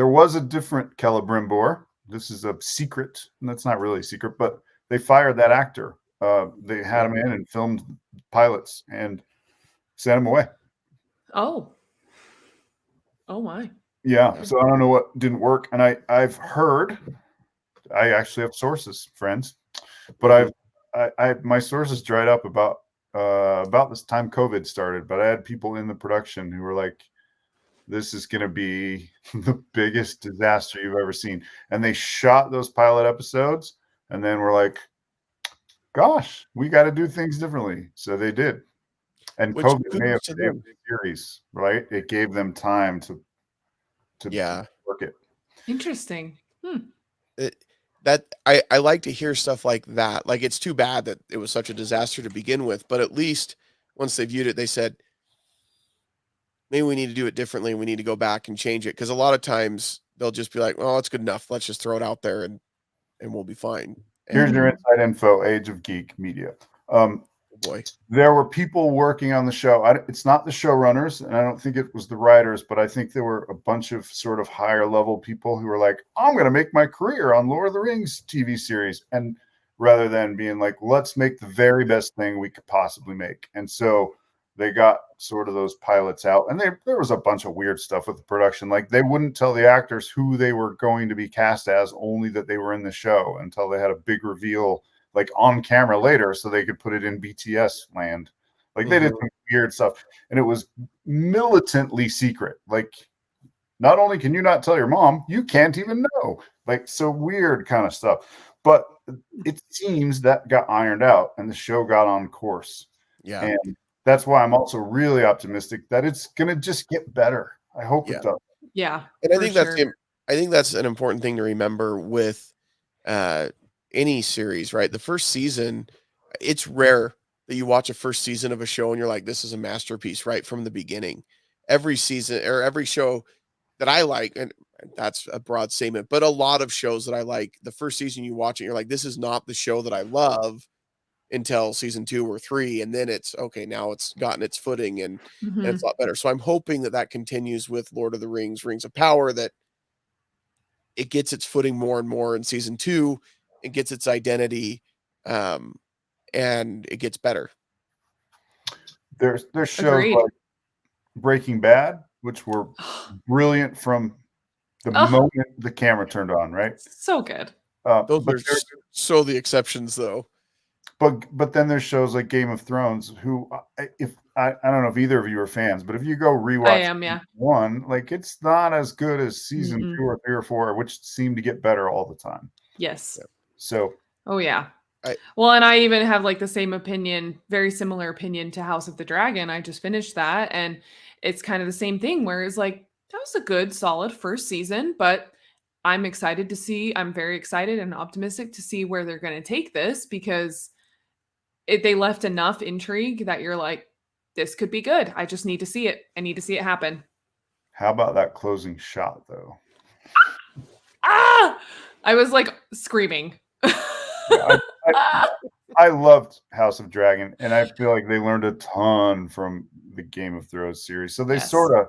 was a different Celebrimbor. This is a secret. And that's not really a secret, but they fired that actor. They had him in and filmed pilots and sent him away. Oh my. Yeah. So I don't know what didn't work. And I've heard, I actually have sources, friends, but my sources dried up about this time COVID started, but I had people in the production who were like, this is going to be the biggest disaster you've ever seen. And they shot those pilot episodes and then we're like, gosh, we got to do things differently. So they did. And COVID may have saved the series, right? It gave them time to work it. Interesting. I like to hear stuff like that. Like it's too bad that it was such a disaster to begin with, but at least once they viewed it, they said, maybe we need to do it differently. We need to go back and change it. Cause a lot of times they'll just be like, oh, it's good enough. Let's just throw it out there and we'll be fine. Here's your inside info, Age of Geek Media. Boy. There were people working on the show. It's not the showrunners, and I don't think it was the writers, but I think there were a bunch of sort of higher level people who were like, I'm going to make my career on Lord of the Rings TV series. And rather than being like, let's make the very best thing we could possibly make. And so they got sort of those pilots out, and there was a bunch of weird stuff with the production. Like they wouldn't tell the actors who they were going to be cast as, only that they were in the show, until they had a big reveal like on camera later, so they could put it in BTS land. Like they did some weird stuff, and it was militantly secret. Like not only can you not tell your mom, you can't even know. Like so weird kind of stuff. But it seems that got ironed out and the show got on course. Yeah. And that's why I'm also really optimistic that it's going to just get better. I hope it does. Yeah. And I think that's an important thing to remember with any series, right? The first season, it's rare that you watch a first season of a show and you're like, this is a masterpiece right from the beginning. Every season or every show that I like, and that's a broad statement, but a lot of shows that I like, the first season you watch it, you're like, this is not the show that I love until season 2 or 3. And then it's okay. Now it's gotten its footing and it's a lot better. So I'm hoping that continues with Lord of the Rings, Rings of Power, that it gets its footing more and more in season 2 and gets its identity. And it gets better. There's shows like Breaking Bad, which were brilliant from the moment the camera turned on, right? So good. Those are so the exceptions, though. But then there's shows like Game of Thrones, who if I don't know if either of you are fans, but if you go rewatch one, like it's not as good as season 2 or 3 or 4, which seem to get better all the time. Yes. So. Oh yeah. Well, and I even have like the same opinion, very similar opinion to House of the Dragon. I just finished that, and it's kind of the same thing where it's like, that was a good, solid first season, but I'm very excited and optimistic to see where they're going to take this, because they left enough intrigue that you're like, this could be good. I just need to see it. I need to see it happen. How about that closing shot, though? I was like screaming. I loved House of Dragon, and I feel like they learned a ton from the Game of Thrones series. So they sort of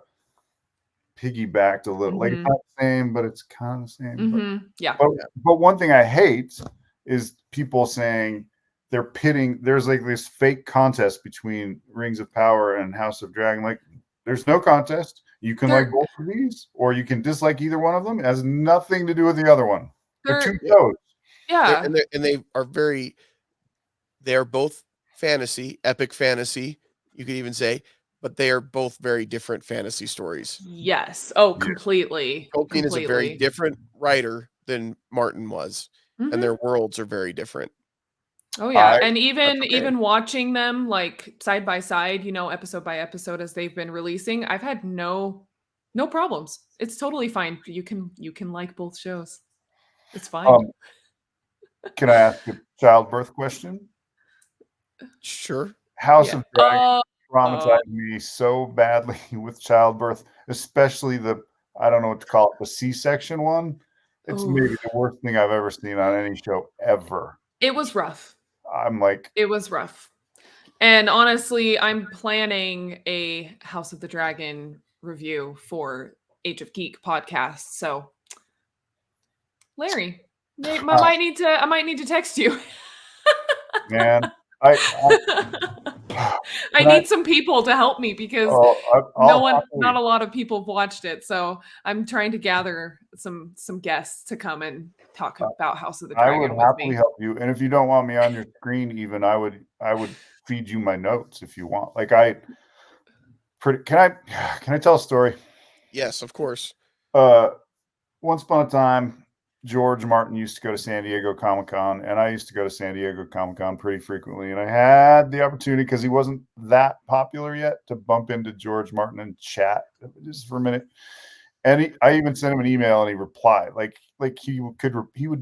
piggybacked a little. Like it's not the same, but it's kind of the same. But one thing I hate is people saying they're pitting. There's like this fake contest between Rings of Power and House of Dragon. Like there's no contest. You can like both of these, or you can dislike either one of them. It has nothing to do with the other one. They're two shows. Yeah. They are both fantasy, epic fantasy, you could even say, but they are both very different fantasy stories. Yes. Oh, completely. Tolkien is a very different writer than Martin was, and their worlds are very different. Oh yeah. And even watching them like side by side, episode by episode as they've been releasing, I've had no problems. It's totally fine. You can like both shows. It's fine. Can I ask a childbirth question? Sure. House of Dragon traumatized me so badly with childbirth, especially I don't know what to call it, the C-section one. It's maybe the worst thing I've ever seen on any show ever. It was rough. It was rough. And honestly, I'm planning a House of the Dragon review for Age of Geek podcast. So Larry, I might need to text you. Man, I need some people to help me, because not a lot of people have watched it. So I'm trying to gather some guests to come and talk about House of the Dragon. I would happily help you. And if you don't want me on your screen, even I would feed you my notes if you want. Like can I tell a story? Yes, of course. Once upon a time, George Martin used to go to San Diego Comic-Con, and I used to go to San Diego Comic-Con pretty frequently. And I had the opportunity, because he wasn't that popular yet, to bump into George Martin and chat just for a minute. And I even sent him an email, and he replied. Like he would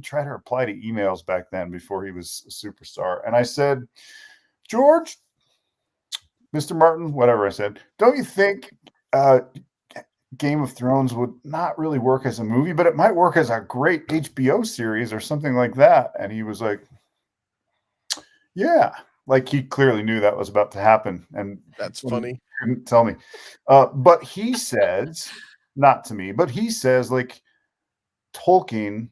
try to reply to emails back then before he was a superstar. And I said, George, Mr. Martin, whatever I said, don't you think Game of Thrones would not really work as a movie, but it might work as a great HBO series or something like that? And he was like, yeah, like he clearly knew that was about to happen. And that's funny. He couldn't tell me. But he says, not to me, but he says, like, Tolkien,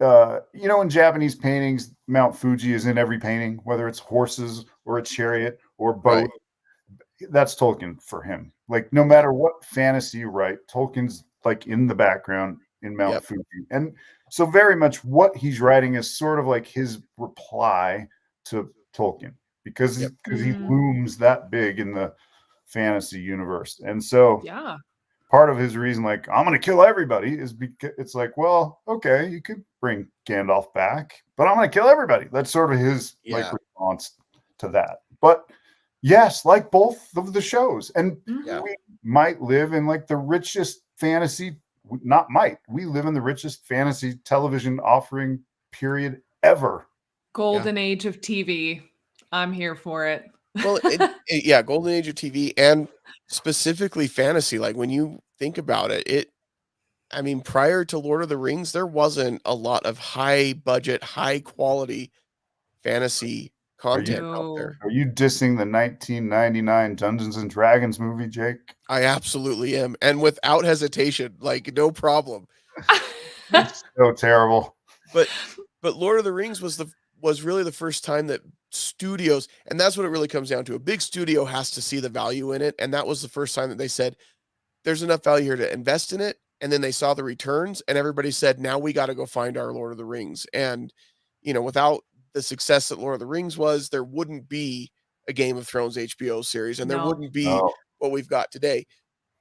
in Japanese paintings, Mount Fuji is in every painting, whether it's horses or a chariot or boat. Right. that's Tolkien for him. Like no matter what fantasy you write, Tolkien's like in the background in Mount Yep. Fuji. And so very much what he's writing is sort of like his reply to Tolkien because Yep. he looms that big in the fantasy universe. And so Yeah. part of his reason, like, I'm going to kill everybody, is because it's like, well, okay, you could bring Gandalf back, but I'm going to kill everybody. That's sort of his like response to that. But yes, like both of the shows. And we might live in like the richest fantasy, not might, we live in the richest fantasy television offering period ever. Golden age of TV. I'm here for it. Well, golden age of TV and specifically fantasy. Like when you think about it, I mean, prior to Lord of the Rings, there wasn't a lot of high budget, high quality fantasy content out there. Are you dissing the 1999 Dungeons and Dragons movie, Jake? I absolutely am. And without hesitation, like no problem. It's so terrible. But Lord of the Rings was really the first time that studios, and that's what it really comes down to. A big studio has to see the value in it. And that was the first time that they said, there's enough value here to invest in it. And then they saw the returns and everybody said, now we got to go find our Lord of the Rings. And, without the success that Lord of the Rings was, there wouldn't be a Game of Thrones HBO series and there wouldn't be what we've got today.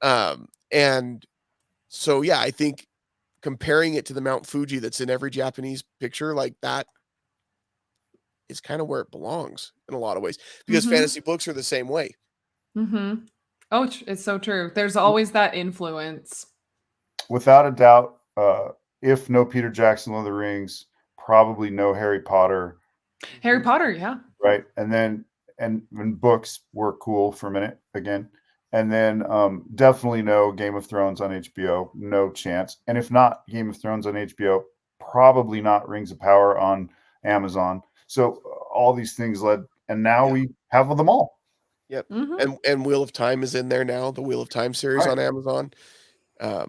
And so, yeah, I think comparing it to the Mount Fuji that's in every Japanese picture, like that is kind of where it belongs in a lot of ways, because fantasy books are the same way. Oh, it's so true. There's always that influence. Without a doubt, if no Peter Jackson, Lord of the Rings, probably no Harry Potter. Harry Potter, yeah. Right. And then, and when books were cool for a minute again. And then definitely no Game of Thrones on HBO. No chance. And if not Game of Thrones on HBO, probably not Rings of Power on Amazon. So all these things led, and now we have them all. Yep. And Wheel of Time is in there now, the Wheel of Time series on Amazon. I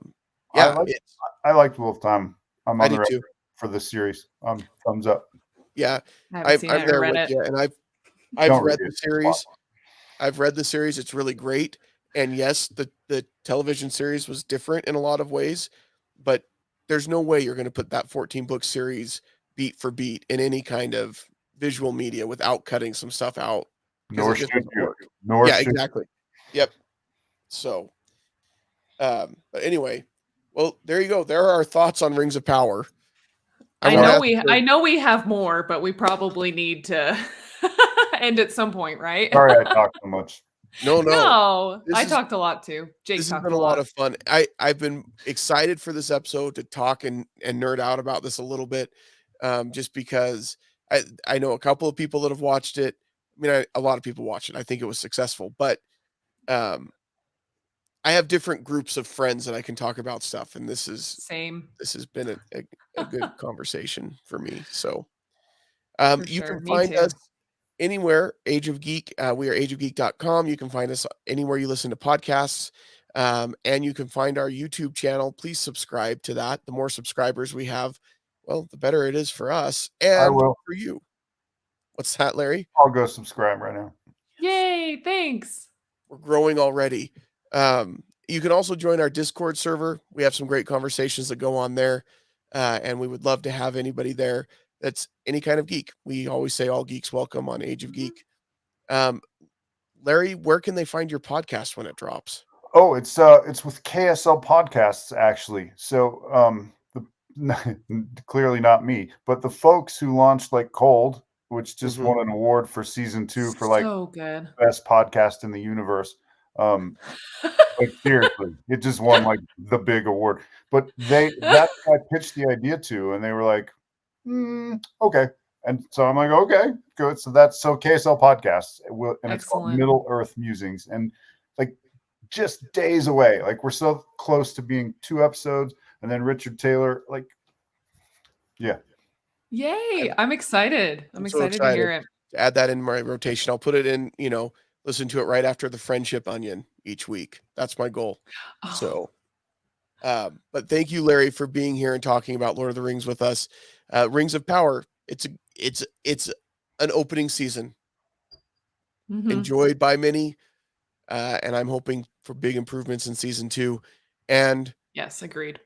liked Wheel of Time. I'm on the record for the series. Thumbs up. Yeah. I'm there with you, and I've read the series. I've read the series. It's really great. And yes, the television series was different in a lot of ways, but there's no way you're going to put that 14-book series beat for beat in any kind of visual media without cutting some stuff out. Nor should you. Exactly. Yep. So, but anyway, well, there you go. There are our thoughts on Rings of Power. I know we have more, but we probably need to end at some point, right? Sorry, I talked so much. No, I talked a lot too. Jake this talked has been a lot of fun. I've been excited for this episode to talk and nerd out about this a little bit, just because I know a couple of people that have watched it. I mean, a lot of people watch it. I think it was successful, but I have different groups of friends that I can talk about stuff, and this has been a good conversation for me. So, you can find us anywhere, Age of Geek. We are ageofgeek.com. You can find us anywhere you listen to podcasts, and you can find our YouTube channel. Please subscribe to that. The more subscribers we have, well, the better it is for us and for you. What's that, Larry? I'll go subscribe right now. Yay, thanks. We're growing already. You can also join our Discord server. We have some great conversations that go on there, and we would love to have anybody there that's any kind of geek. We always say all geeks welcome on Age of Geek. Larry, where can they find your podcast when it drops? Oh, it's with KSL Podcasts, actually. So clearly not me, but the folks who launched like Cold, which just won an award for season 2 for like best podcast in the universe. Like seriously, it just won like the big award. But that's who I pitched the idea to, and they were like, okay. And so I'm like, okay, good. So that's KSL Podcasts, and it's called Middle Earth Musings, and like just days away. Like we're so close to being 2 episodes, and then Richard Taylor, like, yeah. Yay! I'm excited. I'm excited to hear it. To add that in my rotation, I'll put it in. Listen to it right after the Friendship Onion each week. That's my goal. So, but thank you, Larry, for being here and talking about Lord of the Rings with us. Rings of Power. It's an opening season, enjoyed by many. and I'm hoping for big improvements in season 2. And Yes, agreed.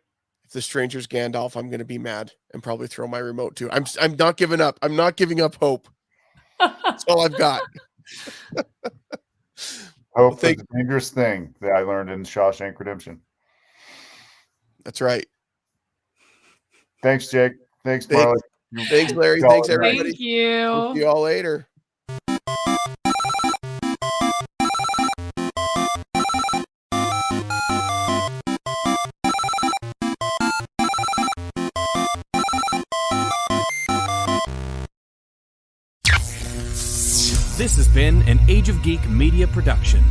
if the stranger's Gandalf, I'm going to be mad and probably throw my remote too. I'm not giving up. I'm not giving up hope. That's all I've got. Hope is a dangerous thing that I learned in Shawshank Redemption. That's right. Thanks, Jake. Thanks, Marlee. Thanks, Larry. Thanks, everybody. Thank you. We'll see you all later. This has been an Age of Geek media production.